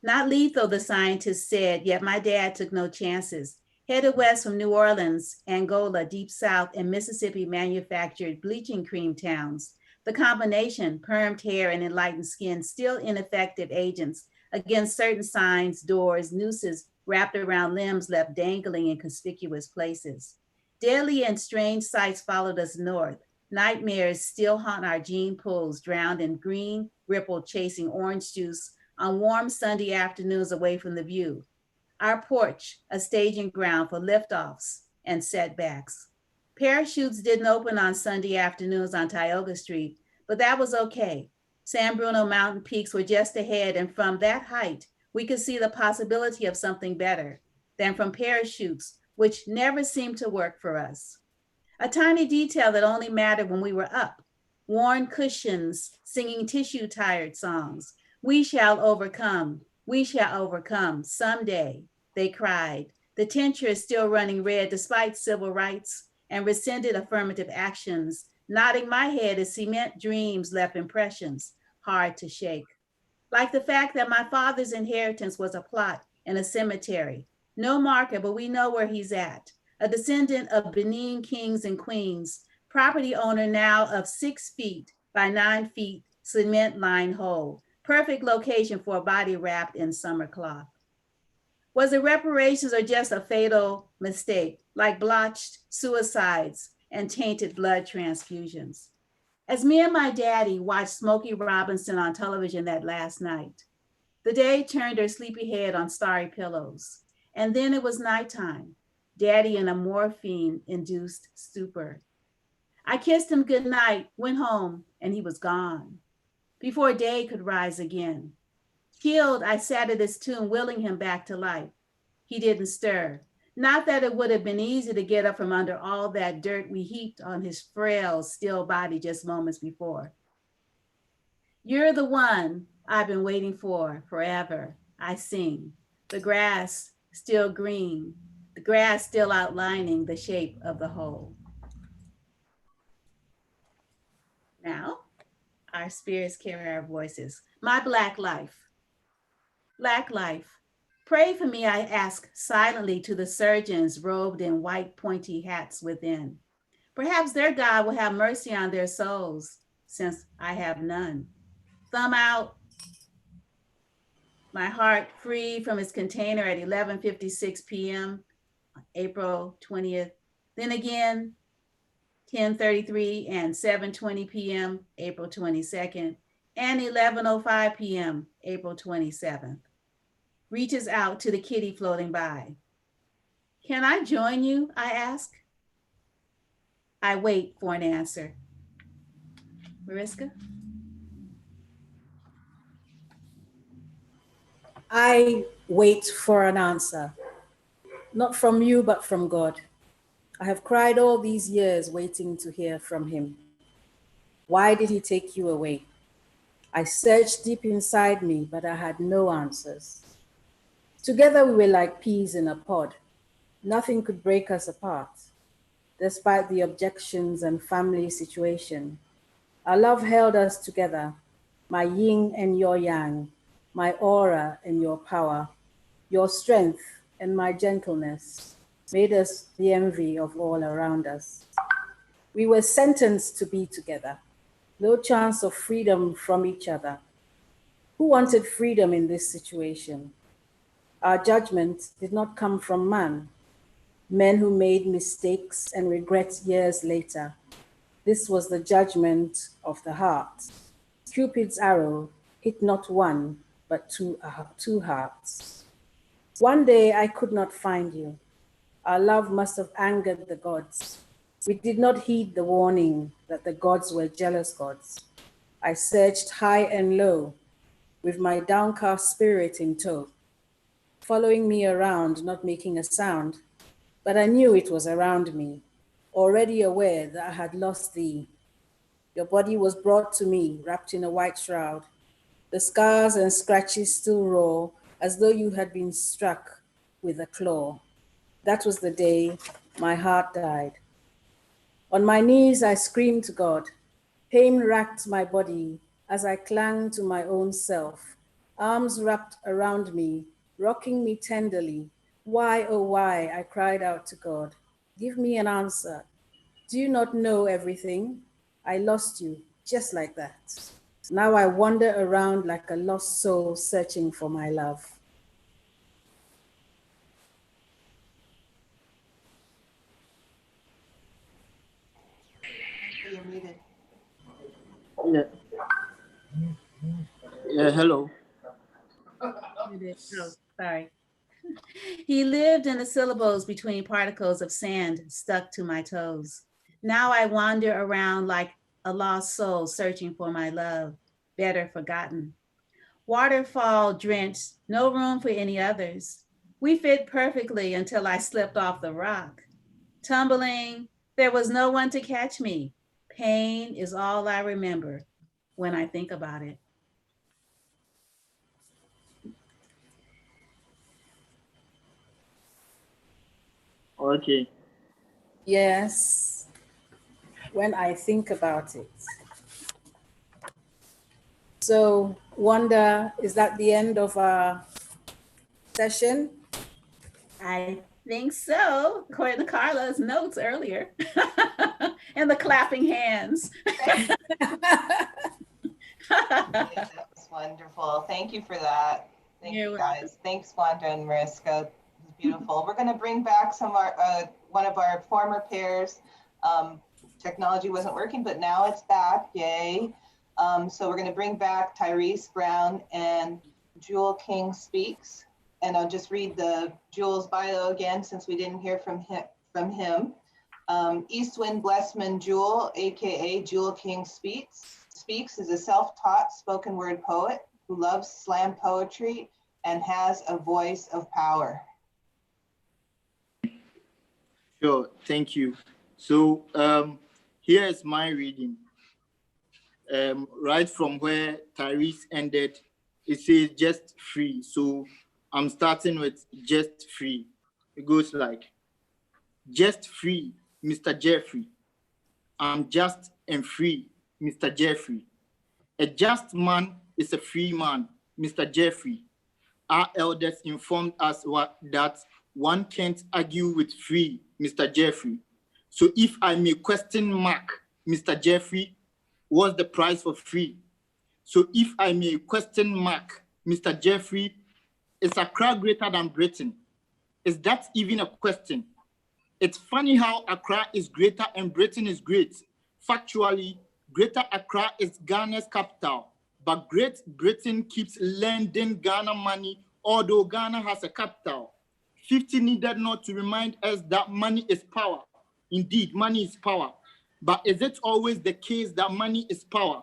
Not lethal, the scientists said, yet my dad took no chances. Headed west from New Orleans, Angola, Deep South, and Mississippi manufactured bleaching cream towns. The combination, permed hair and enlightened skin, still ineffective agents against certain signs, doors, nooses wrapped around limbs left dangling in conspicuous places. Deadly and strange sights followed us north. Nightmares still haunt our gene pools, drowned in green ripple chasing orange juice on warm Sunday afternoons away from the view. Our porch, a staging ground for liftoffs and setbacks. Parachutes didn't open on Sunday afternoons on Tioga Street, but that was okay. San Bruno mountain peaks were just ahead, and from that height, we could see the possibility of something better than from parachutes, which never seemed to work for us. A tiny detail that only mattered when we were up. Worn cushions, singing tissue-tired songs. We shall overcome, someday, they cried. The tincture is still running red despite civil rights and rescinded affirmative actions. Nodding my head as cement dreams left impressions hard to shake. Like the fact that my father's inheritance was a plot in a cemetery. No marker, but we know where he's at. A descendant of Benin kings and queens, property owner now of 6 feet by 9 feet, cement-lined hole. Perfect location for a body wrapped in summer cloth. Was it reparations or just a fatal mistake, like blotched suicides and tainted blood transfusions? As me and my daddy watched Smokey Robinson on television that last night, the day turned her sleepy head on starry pillows. And then it was nighttime, Daddy in a morphine-induced stupor. I kissed him goodnight, went home, and he was gone before day could rise again. Healed, I sat at his tomb, willing him back to life. He didn't stir. Not that it would have been easy to get up from under all that dirt we heaped on his frail, still body just moments before. You're the one I've been waiting for forever, I sing. The grass still green, the grass still outlining the shape of the whole. Now, our spirits carry our voices. My Black life. Black life. Pray for me, I ask silently to the surgeons robed in white pointy hats within. Perhaps their God will have mercy on their souls, since I have none. Thumb out. My heart free from its container at 11:56 p.m., April 20th. Then again, 10:33 and 7:20 p.m., April 22nd, and 11:05 p.m., April 27th. Reaches out to the kitty floating by. Can I join you, I ask? I wait for an answer. Mariska? I wait for an answer, not from you, but from God. I have cried all these years waiting to hear from him. Why did he take you away? I searched deep inside me, but I had no answers. Together we were like peas in a pod. Nothing could break us apart. Despite the objections and family situation, our love held us together, my yin and your yang, my aura and your power, your strength and my gentleness made us the envy of all around us. We were sentenced to be together, no chance of freedom from each other. Who wanted freedom in this situation? Our judgment did not come from man, men who made mistakes and regret years later. This was the judgment of the heart. Cupid's arrow hit not one, but two hearts. One day I could not find you. Our love must have angered the gods. We did not heed the warning that the gods were jealous gods. I searched high and low with my downcast spirit in tow, following me around, not making a sound, but I knew it was around me, already aware that I had lost thee. Your body was brought to me, wrapped in a white shroud. The scars and scratches still raw, as though you had been struck with a claw. That was the day my heart died. On my knees, I screamed to God. Pain racked my body as I clung to my own self, arms wrapped around me, rocking me tenderly. Why, oh why, I cried out to God. Give me an answer. Do you not know everything? I lost you just like that. Now I wander around like a lost soul searching for my love. You're muted. Yeah, hello. Oh, sorry. He lived in the syllables between particles of sand stuck to my toes. Now I wander around like a lost soul searching for my love, better forgotten. Waterfall drenched, no room for any others. We fit perfectly until I slipped off the rock. Tumbling, there was no one to catch me. Pain is all I remember when I think about it. Okay. Yes, when I think about it. So, Wanda, is that the end of our session? I think so, according to Karla's notes earlier. And the clapping hands. That was wonderful. Thank you for that. Thank you guys. Thanks, Wanda and Mariska. It was beautiful. We're going to bring back some of our, one of our former pairs. Technology wasn't working, but now it's back. Yay. So we're going to bring back Tyrice Brown and Jewell King-Speaks. And I'll just read the Jewell's bio again since we didn't hear from him. Eastwind Blessman Jewell, AKA Jewell King-Speaks, is a self-taught spoken word poet who loves slam poetry and has a voice of power. Sure, thank you. So here is my reading. Right from where Tyrice ended, it says just free. So I'm starting with just free. It goes like, just free, Mr. Jeffrey. I'm just and free, Mr. Jeffrey. A just man is a free man, Mr. Jeffrey. Our elders informed us that one can't argue with free, Mr. Jeffrey. So if I may question mark, Mr. Jeffrey, what's the price for free? So if I may question mark, Mr. Jeffrey, is Accra greater than Britain? Is that even a question? It's funny how Accra is greater and Britain is great. Factually, Greater Accra is Ghana's capital, but Great Britain keeps lending Ghana money, although Ghana has a capital. 50 needed not to remind us that money is power. Indeed, money is power. But is it always the case that money is power?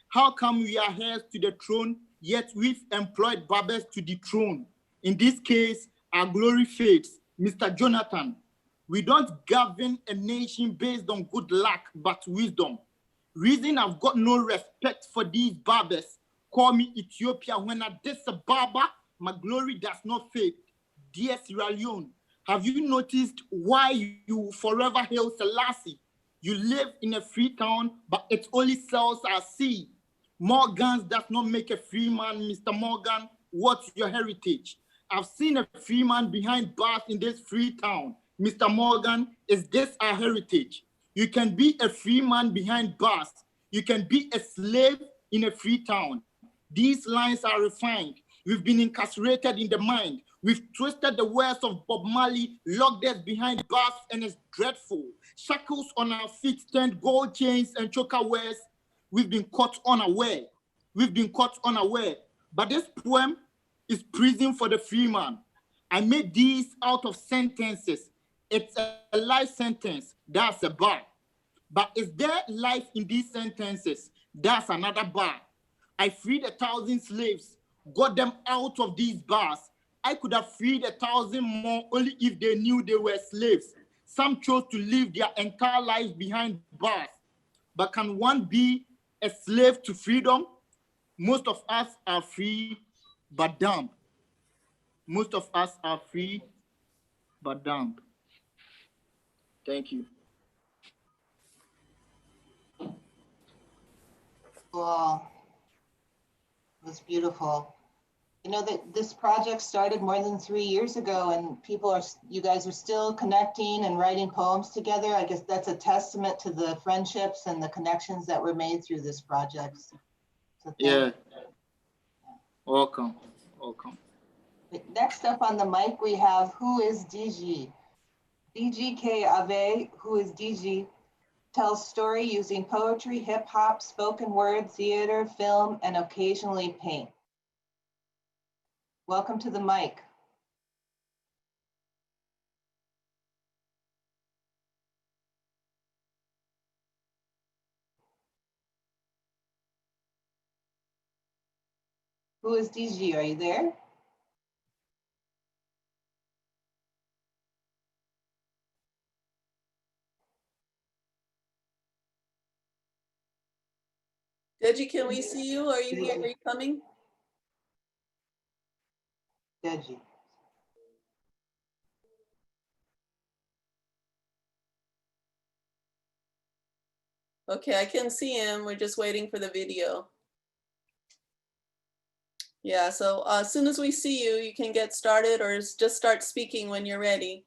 How come we are heirs to the throne, yet we've employed barbers to dethrone? In this case, our glory fades. Mr. Jonathan, we don't govern a nation based on good luck, but wisdom. Reason I've got no respect for these barbers. Call me Ethiopia when I diss a barber, my glory does not fade. Dear Sierra Leone, have you noticed why you forever hail Selassie? You live in a free town, but it only sells our seed. More guns does not make a free man, Mr. Morgan. What's your heritage? I've seen a free man behind bars in this free town. Mr. Morgan, is this our heritage? You can be a free man behind bars. You can be a slave in a free town. These lines are refined. We've been incarcerated in the mind. We've twisted the words of Bob Marley, locked us behind bars, and it's dreadful. Shackles on our feet turned gold chains and choker wears. We've been caught unaware. We've been caught unaware. But this poem is prison for the free man. I made these out of sentences. It's a life sentence. That's a bar. But is there life in these sentences? That's another bar. I freed 1,000 slaves, got them out of these bars. I could have freed 1,000 more only if they knew they were slaves. Some chose to live their entire lives behind bars. But can one be a slave to freedom? Most of us are free, but dumb. Most of us are free, but dumb. Thank you. Wow, it was beautiful. You know that this project started more than 3 years ago, and you guys are still connecting and writing poems together. I guess that's a testament to the friendships and the connections that were made through this project. So yeah. Welcome. Welcome. Next up on the mic, we have Who is DG? DG K. Ave, who is DG, tells story using poetry, hip hop, spoken word, theater, film, and occasionally paint. Welcome to the mic. Who is DG? Are you there? Deji, can we see you? Are you here? Are you coming? Deji. Okay, I can see him. We're just waiting for the video. Yeah, so as soon as we see you, you can get started or just start speaking when you're ready.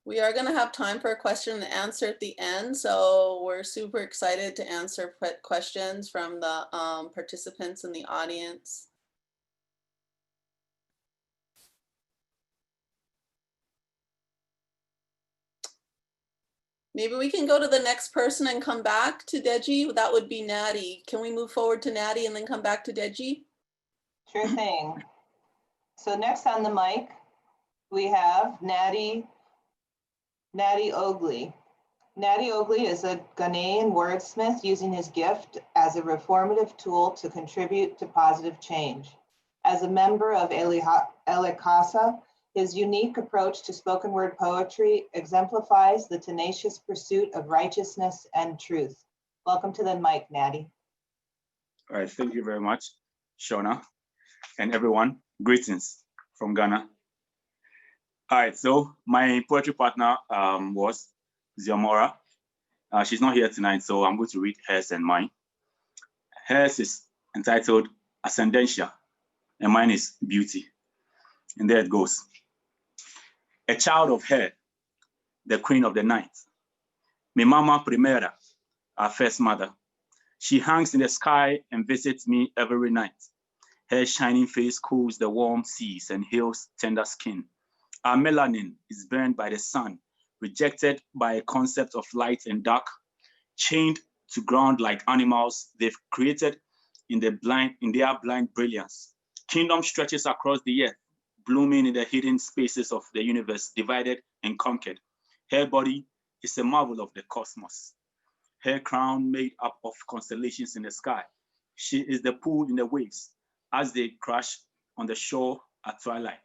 We are going to have time for a question and answer at the end, so we're super excited to answer questions from the participants in the audience. Maybe we can go to the next person and come back to Deji. That would be Natty. Can we move forward to Natty and then come back to Deji? Sure thing. So next on the mic, we have Natty Ogley. Natty Oakley is a Ghanaian wordsmith using his gift as a reformative tool to contribute to positive change. As a member of Elikasa, his unique approach to spoken word poetry exemplifies the tenacious pursuit of righteousness and truth. Welcome to the mic, Natty. All right, thank you very much, Shawna, and everyone. Greetings from Ghana. All right, so my poetry partner was Ziamora. She's not here tonight, so I'm going to read hers and mine. Hers is entitled Ascendentia, and mine is Beauty. And there it goes. A child of her, the queen of the night. Mi mama primera, our first mother. She hangs in the sky and visits me every night. Her shining face cools the warm seas and heals tender skin. Our melanin is burned by the sun, rejected by a concept of light and dark, chained to ground like animals they've created in their blind brilliance. Kingdom stretches across the earth, blooming in the hidden spaces of the universe, divided and conquered. Her body is a marvel of the cosmos. Her crown made up of constellations in the sky. She is the pool in the waves as they crash on the shore at twilight.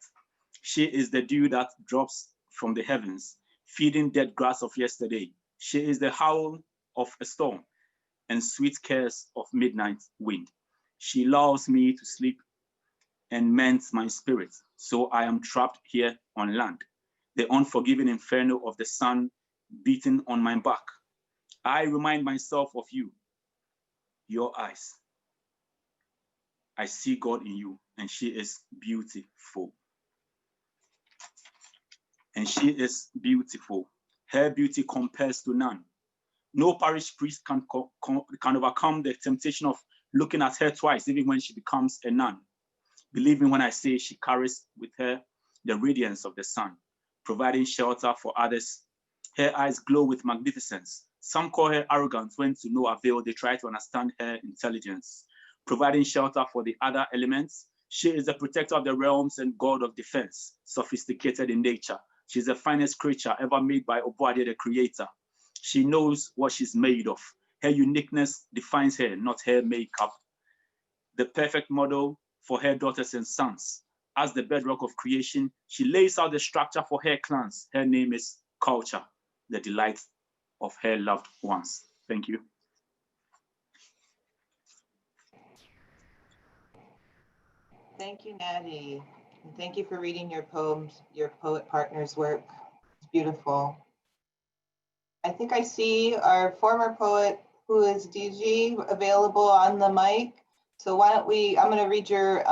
She is the dew that drops from the heavens, feeding dead grass of yesterday. She is the howl of a storm and sweet cares of midnight wind. She lulls me to sleep and mends my spirit, so I am trapped here on land. The unforgiving inferno of the sun beating on my back. I remind myself of you, your eyes. I see God in you, and she is beautiful. And she is beautiful. Her beauty compares to none. No parish priest can overcome the temptation of looking at her twice, even when she becomes a nun. Believe me when I say she carries with her the radiance of the sun, providing shelter for others. Her eyes glow with magnificence. Some call her arrogant when to no avail they try to understand her intelligence. Providing shelter for the other elements, she is the protector of the realms and god of defense, sophisticated in nature. She's the finest creature ever made by Obuade, the creator. She knows what she's made of. Her uniqueness defines her, not her makeup. The perfect model for her daughters and sons. As the bedrock of creation, she lays out the structure for her clans. Her name is Culture, the delight of her loved ones. Thank you. Thank you, Natty. And thank you for reading your poems, your poet partner's work. It's beautiful. I think I see our former poet, who is DG, available on the mic. So why don't I'm going to read your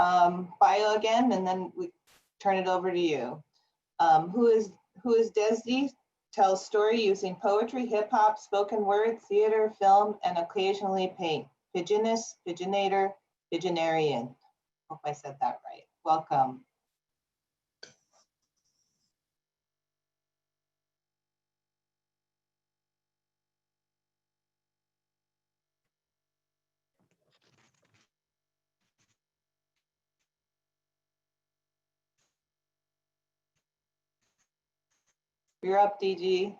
bio again, and then we turn it over to you. Who is Desdi? Tells story using poetry, hip hop, spoken word, theater, film, and occasionally paint. Pigeonist, pigeonator, pigeonarian. Hope I said that right. Welcome. You're up, DG.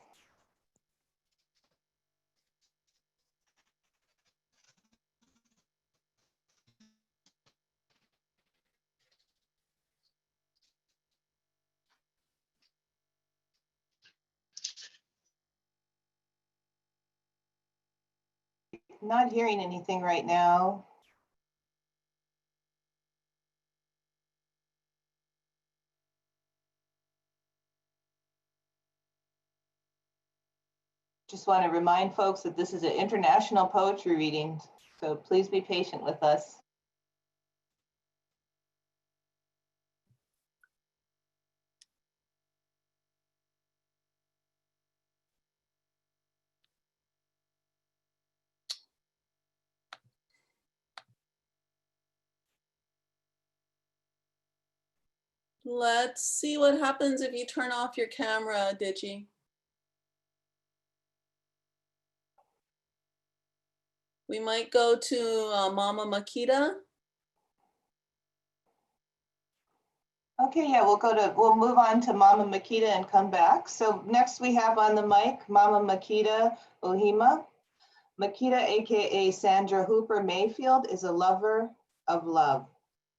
Not hearing anything right now. Just want to remind folks that this is an international poetry reading, so please be patient with us. Let's see what happens if you turn off your camera, Digi. We might go to Mama Makita. Okay, yeah, we'll move on to Mama Makita and come back. So next we have on the mic, Mama Makita Ohima. Makita, AKA Sandra Hooper Mayfield, is a lover of love.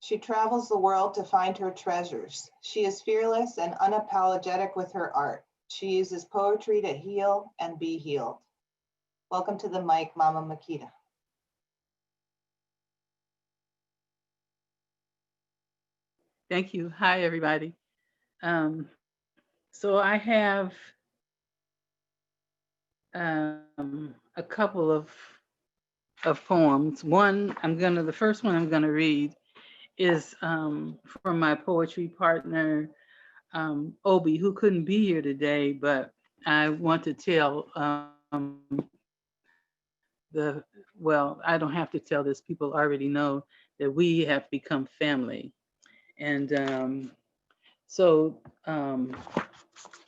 She travels the world to find her treasures. She is fearless and unapologetic with her art. She uses poetry to heal and be healed. Welcome to the mic, Mama Makita. Thank you. Hi, everybody. So I have a couple of poems. The first one I'm gonna read is from my poetry partner, Obi, who couldn't be here today, but I want to tell I don't have to tell this, people already know that we have become family. And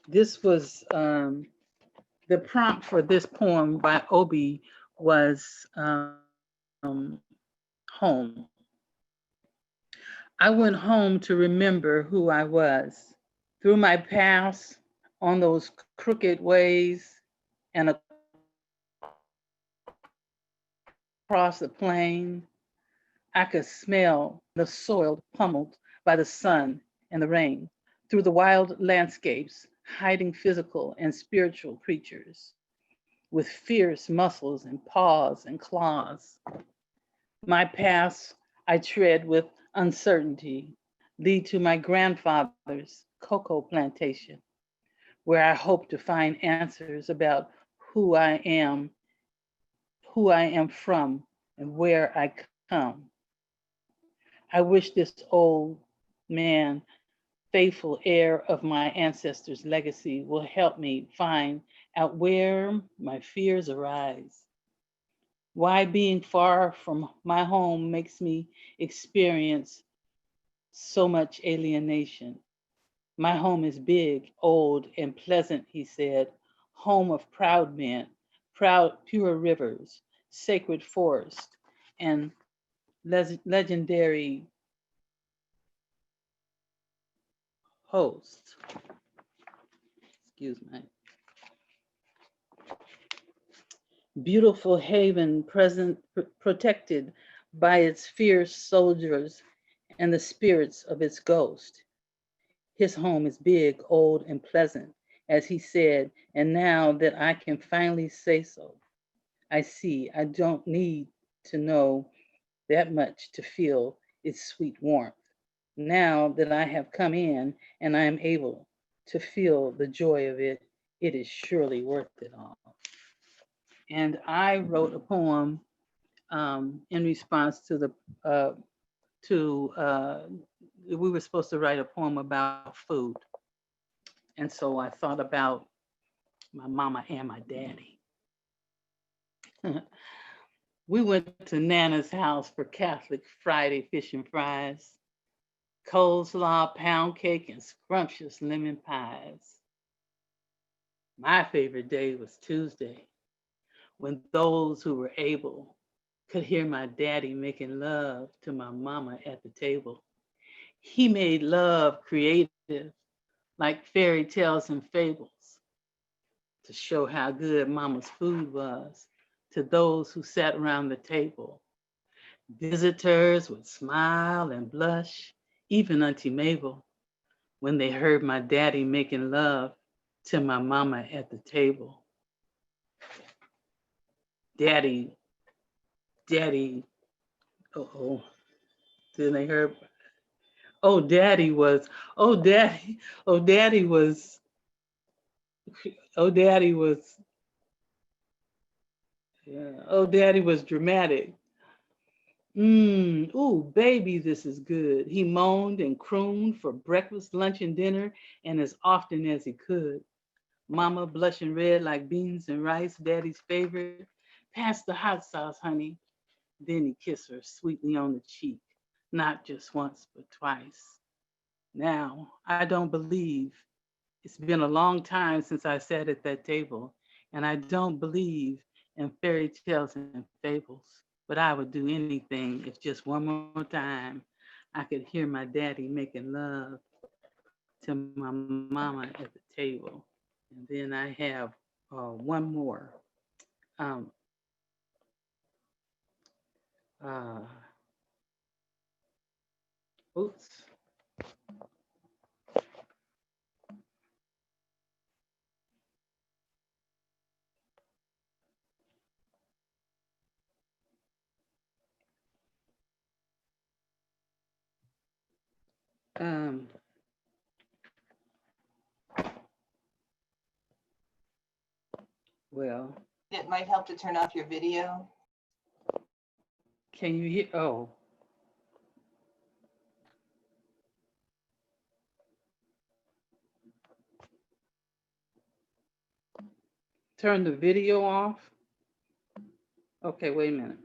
this was the prompt for this poem by Obi was home. I went home to remember who I was. Through my past, on those crooked ways, and across the plain, I could smell the soil pummeled by the sun and the rain. Through the wild landscapes, hiding physical and spiritual creatures with fierce muscles and paws and claws. My past I tread with uncertainty, lead to my grandfather's cocoa plantation, where I hope to find answers about who I am from, and where I come. I wish this old man, faithful heir of my ancestors' legacy, will help me find out where my fears arise. Why being far from my home makes me experience so much alienation. My home is big, old, and pleasant, he said, home of proud men, proud, pure rivers, sacred forest, and legendary hosts. Excuse me. Beautiful haven protected by its fierce soldiers and the spirits of its ghost. His home is big, old, and pleasant, as he said, and now that I can finally say so, I see I don't need to know that much to feel its sweet warmth. Now that I have come in and I am able to feel the joy of it, it is surely worth it all. And I wrote a poem in response to we were supposed to write a poem about food. And so I thought about my mama and my daddy. We went to Nana's house for Catholic Friday fish and fries, coleslaw, pound cake, and scrumptious lemon pies. My favorite day was Tuesday, when those who were able could hear my daddy making love to my mama at the table. He made love creative, like fairy tales and fables, to show how good mama's food was to those who sat around the table. Visitors would smile and blush, even Auntie Mabel, when they heard my daddy making love to my mama at the table. Daddy, uh-oh, then they heard, oh, daddy was, oh, daddy was, oh, daddy was, yeah, oh, daddy was dramatic. Ooh, baby, this is good. He moaned and crooned for breakfast, lunch, and dinner, and as often as he could. Mama blushing red like beans and rice, daddy's favorite. Pass the hot sauce, honey. Then he kissed her sweetly on the cheek, not just once, but twice. Now, I don't believe it's been a long time since I sat at that table, and I don't believe in fairy tales and fables, but I would do anything if just one more time I could hear my daddy making love to my mama at the table. And then I have one more. Oops. Well, it might help to turn off your video. Can you hear? Oh. Turn the video off. Okay, wait a minute.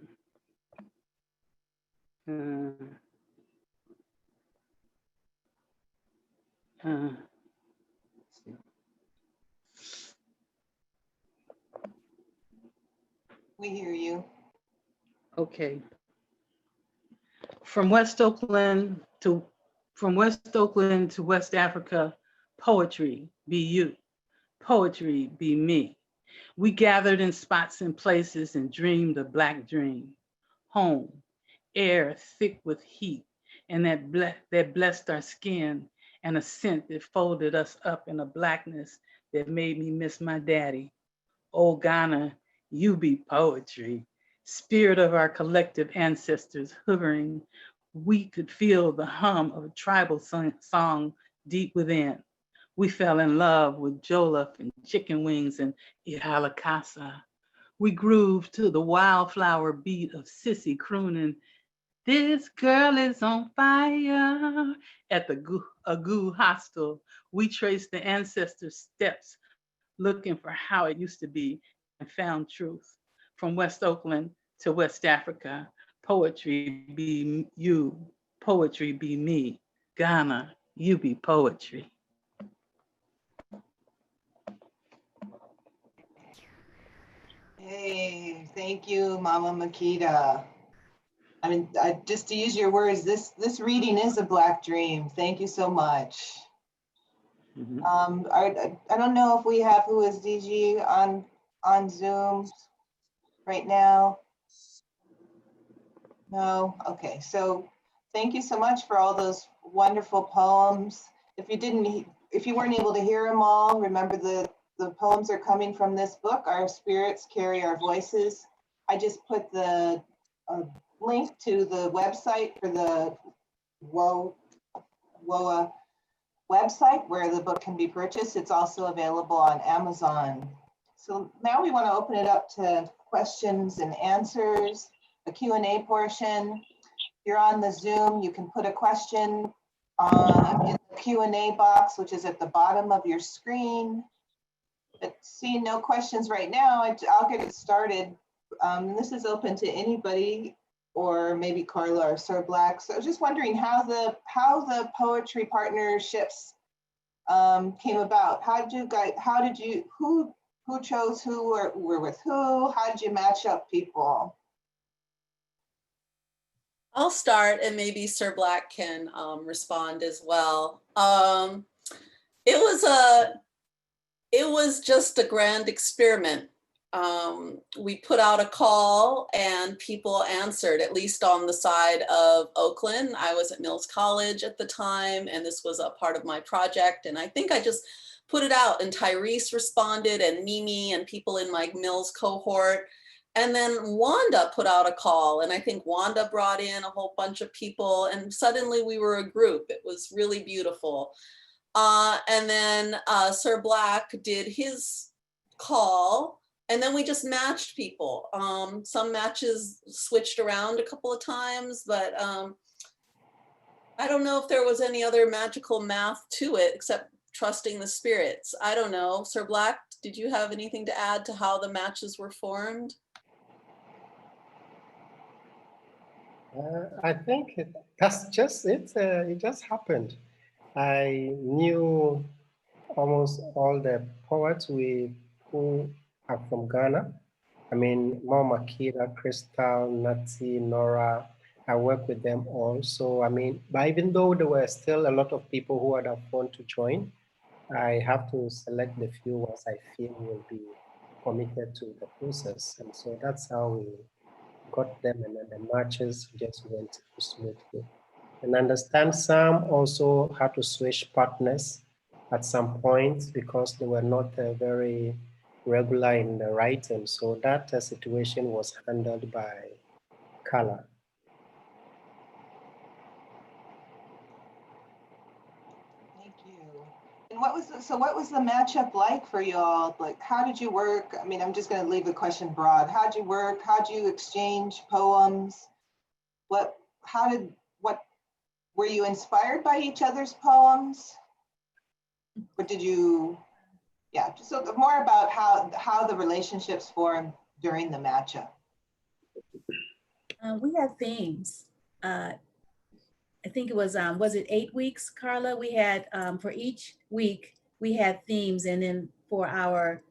We hear you. Okay. From West Oakland to West Africa, poetry be you, poetry be me. We gathered in spots and places and dreamed a black dream. Home, air thick with heat, and that blessed our skin, and a scent that folded us up in a blackness that made me miss my daddy. Oh Ghana, you be poetry. Spirit of our collective ancestors hovering, we could feel the hum of a tribal song deep within. We fell in love with jollof and chicken wings and ihalakasa. We grooved to the wildflower beat of Sissy crooning, "This girl is on fire." At the Agoo hostel, we traced the ancestors' steps, looking for how it used to be, and found truth. From West Oakland to West Africa, poetry be you, poetry be me. Ghana, you be poetry. Hey, thank you, Mama Makita. I mean, just to use your words, this reading is a Black dream. Thank you so much. I don't know if we have who is DG on Zoom right now. No, okay. So thank you so much for all those wonderful poems. If you weren't able to hear them all, remember the poems are coming from this book, Our Spirits Carry Our Voices. I just put the link to the website for the WOA website where the book can be purchased. It's also available on Amazon. So now we want to open it up to questions and answers, a Q&A portion. If you're on the Zoom, you can put a question in the Q&A box, which is at the bottom of your screen. But seeing no questions right now, I'll get it started. This is open to anybody, or maybe Karla or Sir Black. So I was just wondering how the poetry partnerships came about. Who chose who, or were with who? How did you match up people? I'll start, and maybe Sir Black can respond as well. It was just a grand experiment. We put out a call and people answered, at least on the side of Oakland. I was at Mills College at the time, and this was a part of my project. And I think I just put it out, and Tyrice responded, and Mimi, and people in my Mills cohort. And then Wanda put out a call, and I think Wanda brought in a whole bunch of people, and suddenly we were a group. It was really beautiful. And then Sir Black did his call, and then we just matched people. Some matches switched around a couple of times, but I don't know if there was any other magical math to it except trusting the spirits. I don't know. Sir Black, did you have anything to add to how the matches were formed? I think that's just it. It just happened. I knew almost all the poets who are from Ghana. I mean, Mama Makita, Crystal, Nati, Nora. I work with them all. So, I mean, but even though there were still a lot of people who would have want to join, I have to select the few ones I feel will be committed to the process. And so that's how we got them, and then the matches just went smoothly. And understand some also had to switch partners at some point because they were not very regular in the writing. So that situation was handled by Karla. Thank you. And what was the matchup like for you all? Like, how did you work? I mean, I'm just going to leave the question broad. How'd you work? How'd you exchange poems? What were you inspired by each other's poems? Or did you, yeah, just so more about how the relationships formed during the matchup. We had themes. I think it was it 8 weeks, Karla? We had, for each week, we had themes. And then for our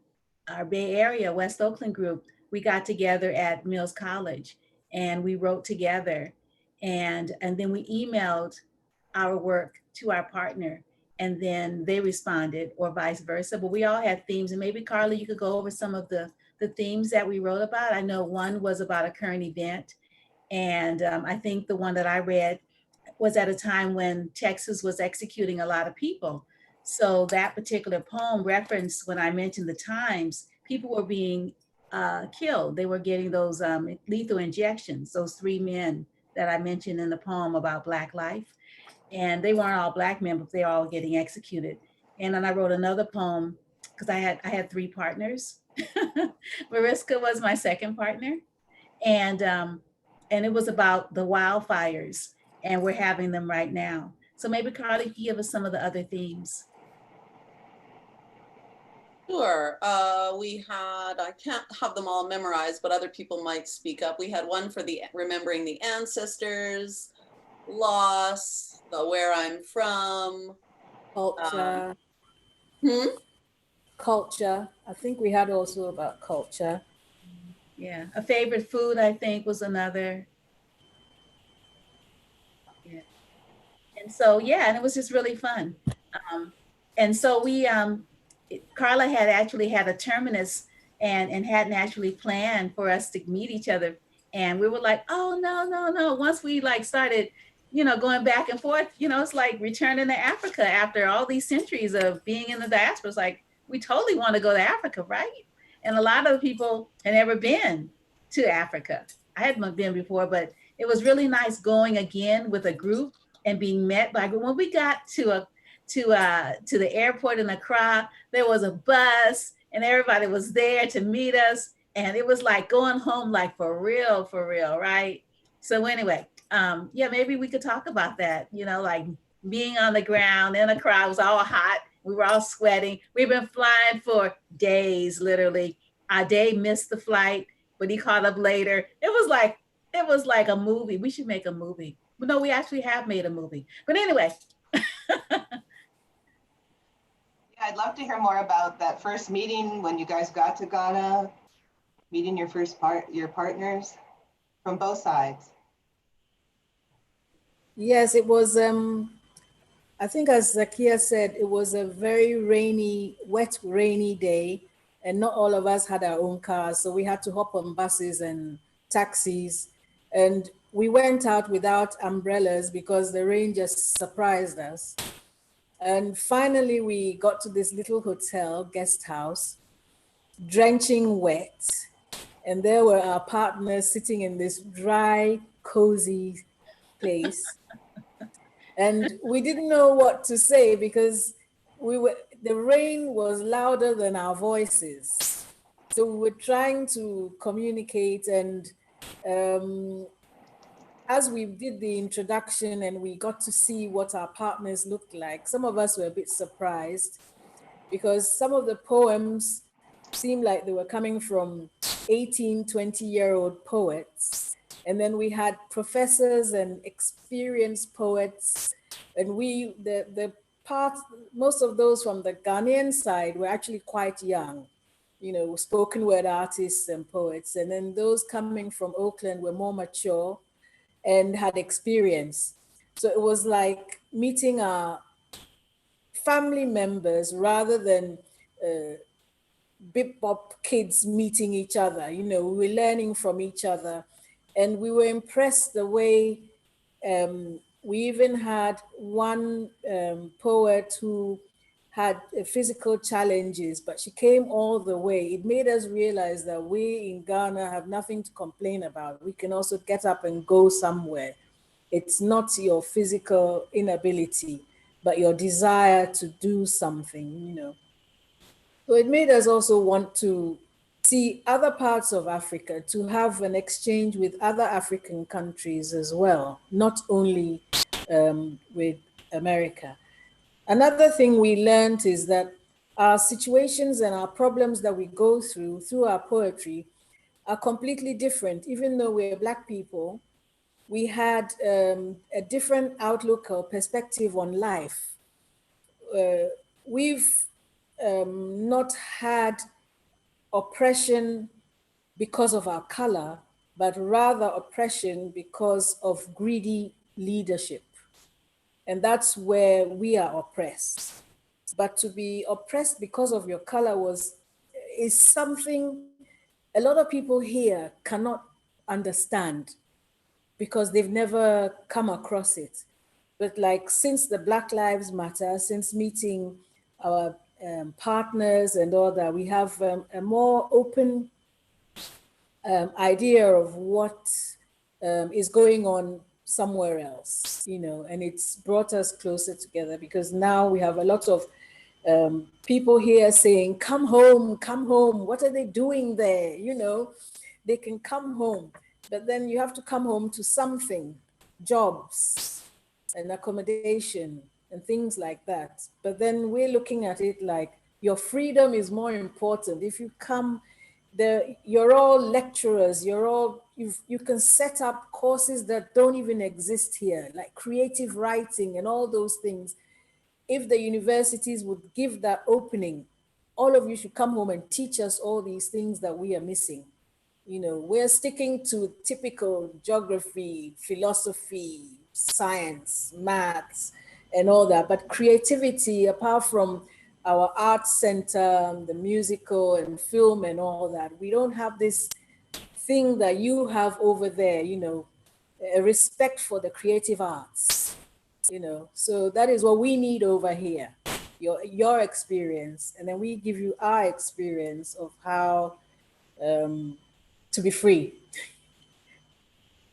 Bay Area, West Oakland group, we got together at Mills College and we wrote together. And then we emailed our work to our partner, and then they responded, or vice versa. But we all had themes. And maybe, Karla, you could go over some of the themes that we wrote about. I know one was about a current event. And I think the one that I read was at a time when Texas was executing a lot of people. So that particular poem referenced, when I mentioned the times, people were being killed. They were getting those lethal injections, those 3 men that I mentioned in the poem about Black life. And they weren't all Black men, but they're all getting executed. And then I wrote another poem because I had 3 partners. Mariska was my second partner. And it was about the wildfires, and we're having them right now. So maybe, Karla, you can give us some of the other themes. Sure. We had, I can't have them all memorized, but other people might speak up. We had one for the remembering the ancestors, loss, the where I'm from. Culture. Culture. I think we had also about culture. Yeah, a favorite food, I think, was another. Yeah. And so, yeah, and it was just really fun. And so we, Karla had actually had a terminus and hadn't actually planned for us to meet each other. And we were like, oh, no. Once we like started, going back and forth, it's like returning to Africa after all these centuries of being in the diaspora. It's like, we totally want to go to Africa, right? And a lot of the people had never been to Africa. I hadn't been before, but it was really nice going again with a group and being met by a group. When we got to the airport in Accra, there was a bus and everybody was there to meet us. And it was like going home, like for real, right? So anyway, yeah, maybe we could talk about that, like being on the ground in Accra. It was all hot. We were all sweating. We've been flying for days, literally. Our day missed the flight, but he caught up later. It was like a movie. We should make a movie. But no, we actually have made a movie. But anyway. Yeah, I'd love to hear more about that first meeting when you guys got to Ghana, meeting your partners from both sides. Yes, it was, I think as Zakiyyah said, it was a very wet, rainy day, and not all of us had our own cars. So we had to hop on buses and taxis. And we went out without umbrellas because the rain just surprised us. And finally, we got to this little hotel, guest house, drenching wet. And there were our partners sitting in this dry, cozy place. And we didn't know what to say because the rain was louder than our voices. So we were trying to communicate, and as we did the introduction and we got to see what our partners looked like, some of us were a bit surprised because some of the poems seemed like they were coming from 18, 20-year-old poets. And then we had professors and experienced poets. And most of those from the Ghanaian side were actually quite young, spoken word artists and poets. And then those coming from Oakland were more mature. and had experience. So it was like meeting our family members rather than bip bop kids meeting each other. You know, we were learning from each other, and we were impressed the way we even had one poet who had physical challenges, but she came all the way. It made us realize that we in Ghana have nothing to complain about. We can also get up and go somewhere. It's not your physical inability, but your desire to do something, you know. So it made us also want to see other parts of Africa, to have an exchange with other African countries as well, not only with America. Another thing we learned is that our situations and our problems that we go through our poetry are completely different. Even though we're Black people, we had a different outlook or perspective on life. We've not had oppression because of our color, but rather oppression because of greedy leadership. And that's where we are oppressed. But to be oppressed because of your color is something a lot of people here cannot understand because they've never come across it. But like since the Black Lives Matter, since meeting our partners and all that, we have a more open idea of what is going on somewhere else, you know, and it's brought us closer together because now we have a lot of people here saying, come home, what are they doing there? You know, they can come home, but then you have to come home to something, jobs and accommodation and things like that. But then we're looking at it like your freedom is more important. If you come, you're all lecturers, you can set up courses that don't even exist here, like creative writing and all those things. If the universities would give that opening, all of you should come home and teach us all these things that we are missing. You know, we're sticking to typical geography, philosophy, science, maths, and all that. But creativity, apart from our art center, the musical and film and all that, we don't have this thing that you have over there, you know, a respect for the creative arts, you know. So that is what we need over here, your experience. And then we give you our experience of how to be free.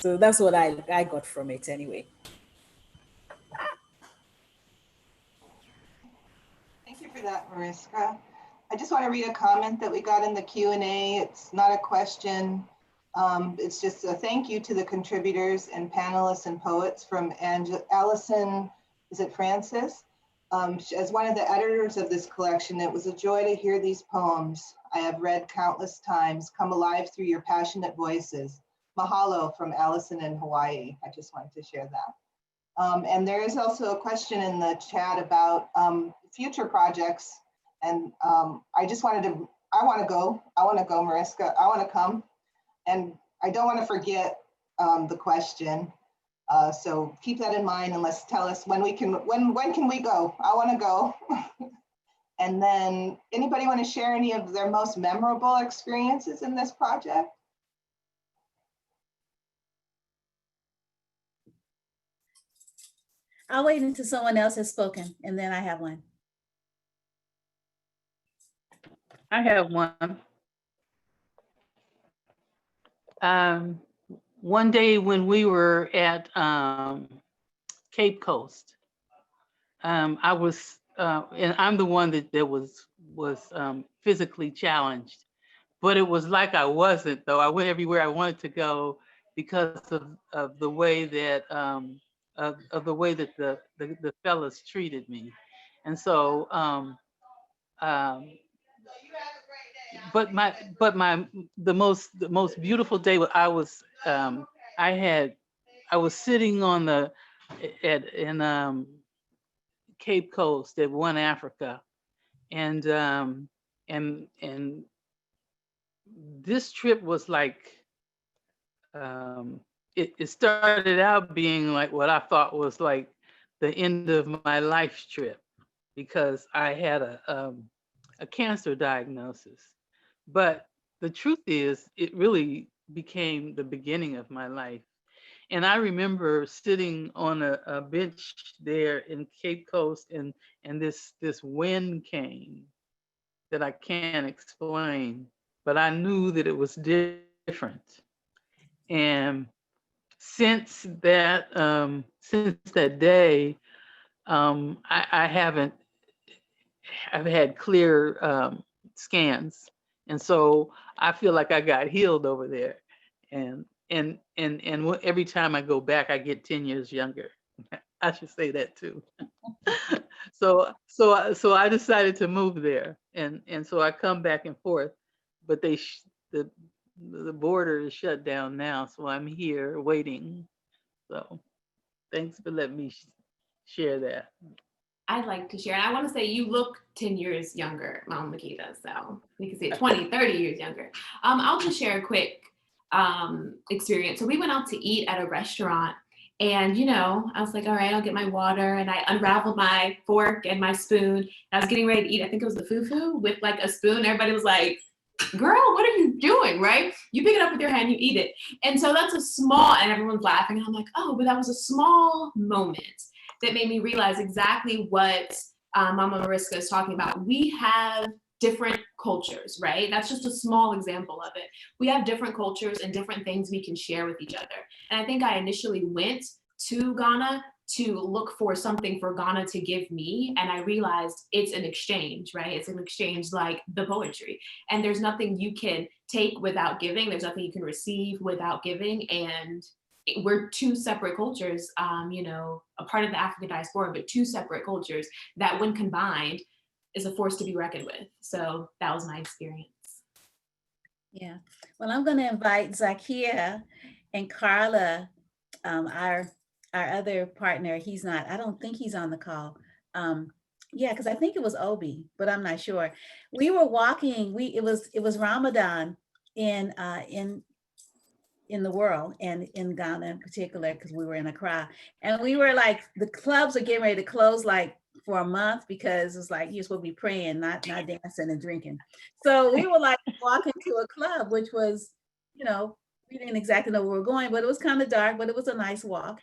So that's what I got from it anyway. Thank you for that, Mariska. I just want to read a comment that we got in the Q&A. It's not a question. It's just a thank you to the contributors and panelists and poets from Allison, is it Francis? As one of the editors of this collection, it was a joy to hear these poems I have read countless times come alive through your passionate voices. Mahalo from Allison in Hawaii. I just wanted to share that. And there is also a question in the chat about future projects. And I want to go, Mariska, I want to come. And I don't want to forget the question. So keep that in mind and let's tell us when can we go? I want to go. And then anybody want to share any of their most memorable experiences in this project? I'll wait until someone else has spoken and then I have one. I have one. One day when we were at Cape Coast, I was, and I'm the one that was physically challenged, but it was like I wasn't though. I went everywhere I wanted to go because of the way that of the way that the fellas treated me, and so the most beautiful day I was sitting on in Cape Coast at One Africa, and this trip was like it started out being like what I thought was like the end of my life's trip, because I had a cancer diagnosis. But the truth is, it really became the beginning of my life. And I remember sitting on a bench there in Cape Coast, and this wind came that I can't explain, but I knew that it was different. And since that day, I've had clear scans, and so I feel like I got healed over there. And every time I go back, I get 10 years younger. I should say that too. So I decided to move there, and so I come back and forth, but the border is shut down now, so I'm here waiting. So thanks for letting me share that. I'd like to share, and I want to say you look 10 years younger, Mama Makita, so we can say 20, 30 years younger. I'll just share a quick experience. So we went out to eat at a restaurant, and I was like, all right, I'll get my water, and I unraveled my fork and my spoon. I was getting ready to eat, I think it was the fufu with like a spoon. Everybody was like, girl, what are you doing, right? You pick it up with your hand, you eat it. And so that's a small, and everyone's laughing, and I'm like, oh, but that was a small moment that made me realize exactly what Mama Mariska is talking about. We have different cultures, right? That's just a small example of it. We have different cultures and different things we can share with each other. And I think I initially went to Ghana to look for something for Ghana to give me. And I realized it's an exchange, right? It's an exchange like the poetry. And there's nothing you can take without giving. There's nothing you can receive without giving. And we're two separate cultures, a part of the African diaspora, but two separate cultures that when combined is a force to be reckoned with. So that was my experience. Yeah, well, I'm going to invite Zakiyyah and Karla, our other partner. I don't think he's on the call. Yeah, because I think it was Obi, but I'm not sure. We were walking, it was Ramadan in the world, and in Ghana in particular, because we were in Accra, and we were like, the clubs are getting ready to close like for a month, because it's like you're supposed to be praying, not dancing and drinking. So we were like walking to a club, which was, we didn't exactly know where we were going, but it was kind of dark, but it was a nice walk.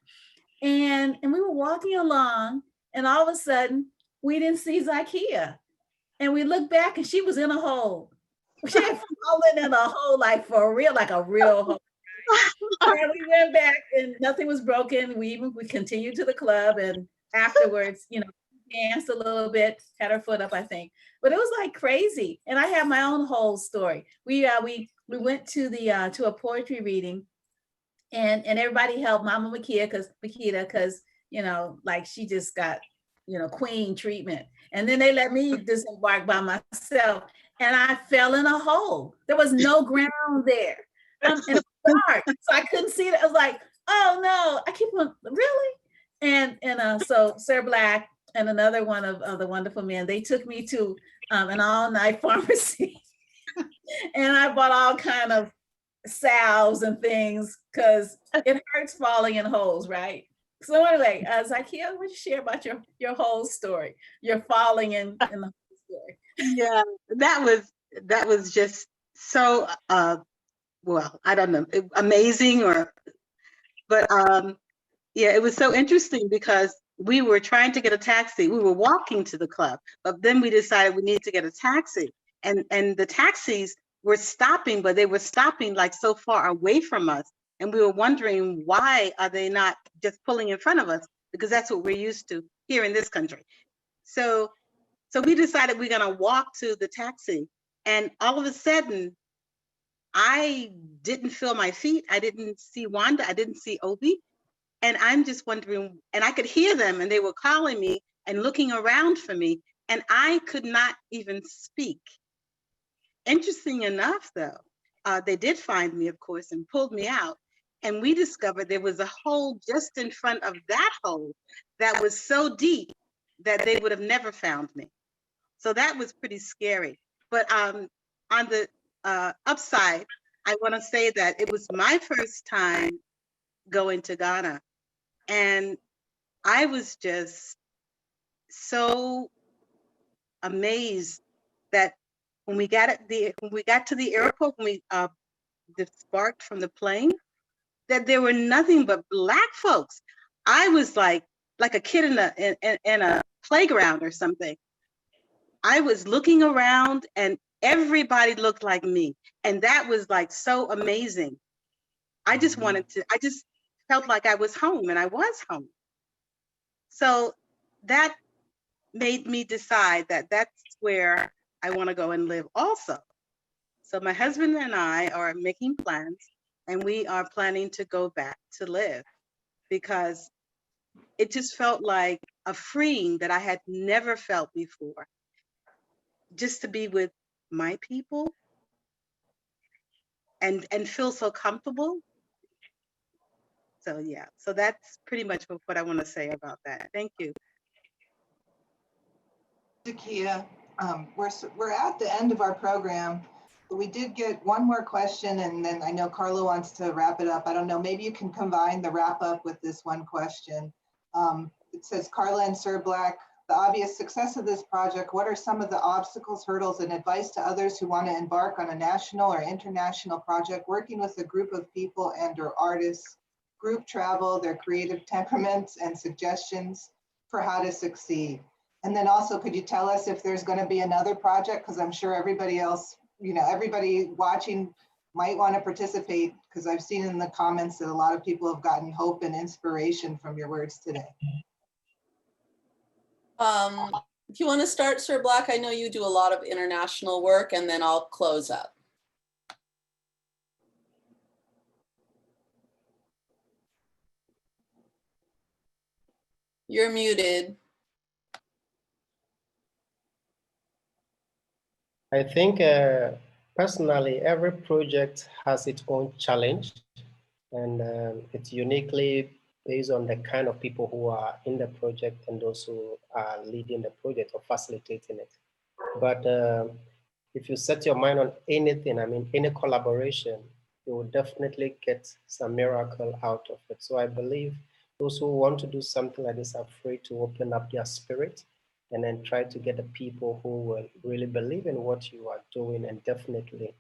And we were walking along, and all of a sudden we didn't see Zakiyyah, and we looked back, and she was in a hole. She had fallen in a hole, like for real, like a real hole. And we went back, and nothing was broken. We continued to the club, and afterwards, danced a little bit, had her foot up, I think. But it was like crazy. And I have my own whole story. We went to to a poetry reading, and everybody helped Mama Makita because like she just got queen treatment. And then they let me disembark by myself, and I fell in a hole. There was no ground there. And it was dark, so I couldn't see it. I was like, oh no, I keep on, really? And so Sir Black and another one of the wonderful men, they took me to an all-night pharmacy. And I bought all kind of salves and things, because it hurts falling in holes, right? So anyway, Zakiyyah, why don't you share about your whole story, your falling in the whole story? Yeah, that was just so well, I don't know, amazing, but yeah, it was so interesting, because we were trying to get a taxi. We were walking to the club, but then we decided we needed to get a taxi, and the taxis were stopping, but they were stopping like so far away from us, and we were wondering, why are they not just pulling in front of us? Because that's what we're used to here in this country. So we decided we're gonna walk to the taxi, and all of a sudden, I didn't feel my feet. I didn't see Wanda. I didn't see Obi. And I'm just wondering, and I could hear them, and they were calling me and looking around for me, and I could not even speak. Interesting enough, though, they did find me, of course, and pulled me out. And we discovered there was a hole just in front of that hole that was so deep that they would have never found me. So that was pretty scary. But on the upside, I want to say that it was my first time going to Ghana. And I was just so amazed that when we got to the airport, when we disembarked from the plane, that there were nothing but Black folks. I was like a kid in a playground or something. I was looking around and everybody looked like me. And that was like so amazing. I just felt like I was home, and I was home. So that made me decide that that's where I want to go and live also. So my husband and I are making plans, and we are planning to go back to live, because it just felt like a freeing that I had never felt before. Just to be with my people and feel so comfortable. So yeah, so that's pretty much what I want to say about that. Thank you. Zakiyyah, we're at the end of our program, but we did get one more question, and then I know Karla wants to wrap it up. I don't know, maybe you can combine the wrap up with this one question. It says, Karla and Sir Black, the obvious success of this project, what are some of the obstacles, hurdles, and advice to others who want to embark on a national or international project working with a group of people and or artists, group travel, their creative temperaments, and suggestions for how to succeed? And then also, could you tell us if there's going to be another project? Because I'm sure everybody else, everybody watching might want to participate, because I've seen in the comments that a lot of people have gotten hope and inspiration from your words today. If you want to start, Sir Black, I know you do a lot of international work, and then I'll close up. You're muted. I think personally, every project has its own challenge, and it's uniquely based on the kind of people who are in the project and those who are leading the project or facilitating it. But if you set your mind on anything, I mean, any collaboration, you will definitely get some miracle out of it. So I believe those who want to do something like this are free to open up their spirit and then try to get the people who will really believe in what you are doing, and definitely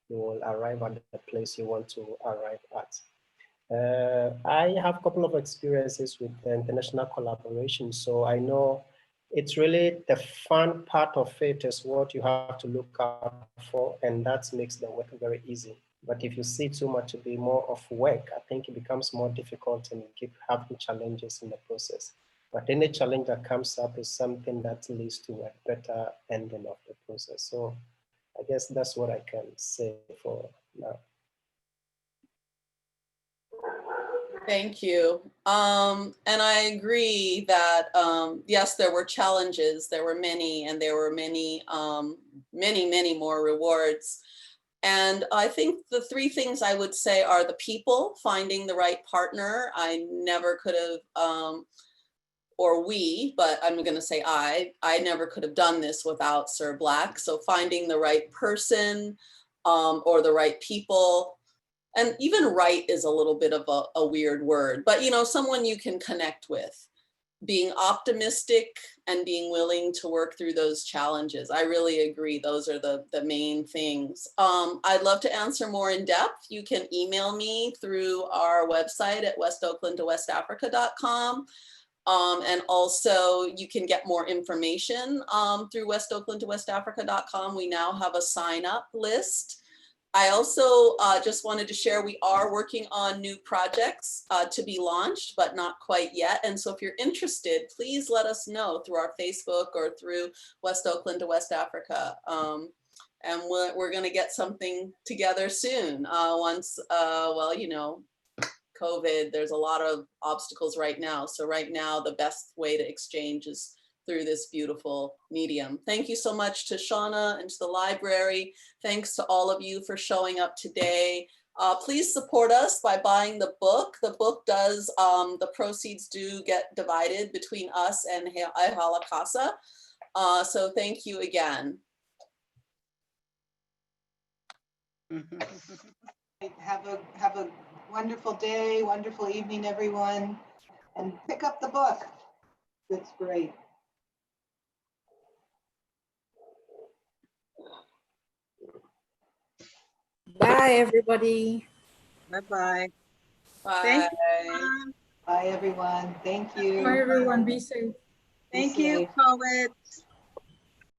you will arrive at the place you want to arrive at. I have a couple of experiences with international collaboration, so I know it's really the fun part of it is what you have to look out for, and that makes the work very easy. But if you see too much to be more of work, I think it becomes more difficult and you keep having challenges in the process. But any challenge that comes up is something that leads to a better ending of the process. So I guess that's what I can say for now. Thank you. And I agree that, yes, there were challenges, there were many, and there were many, many more rewards. And I think the three things I would say are the people, finding the right partner. I never could have, or we, but I'm going to say I never could have done this without Sir Black. So finding the right person or the right people. And even right is a little bit of a weird word, but someone you can connect with, being optimistic and being willing to work through those challenges. I really agree. Those are the main things. I'd love to answer more in depth. You can email me through our website at westoaklandtowestafrica.com. And also you can get more information through westoaklandtowestafrica.com. We now have a sign up list. I also just wanted to share, we are working on new projects to be launched, but not quite yet. And so if you're interested, please let us know through our Facebook or through West Oakland to West Africa. And we're gonna get something together soon once, well, COVID, there's a lot of obstacles right now. So right now, the best way to exchange is through this beautiful medium. Thank you so much to Shawna and to the library. Thanks to all of you for showing up today. Please support us by buying the book. The book does, the proceeds do get divided between us and Hala Casa. So thank you again. Have a wonderful day, wonderful evening, everyone, and pick up the book. It's great. Bye, everybody. Bye-bye. Bye. Thank you. Bye, everyone. Thank you. Bye, everyone. Be safe. Thank you, poets.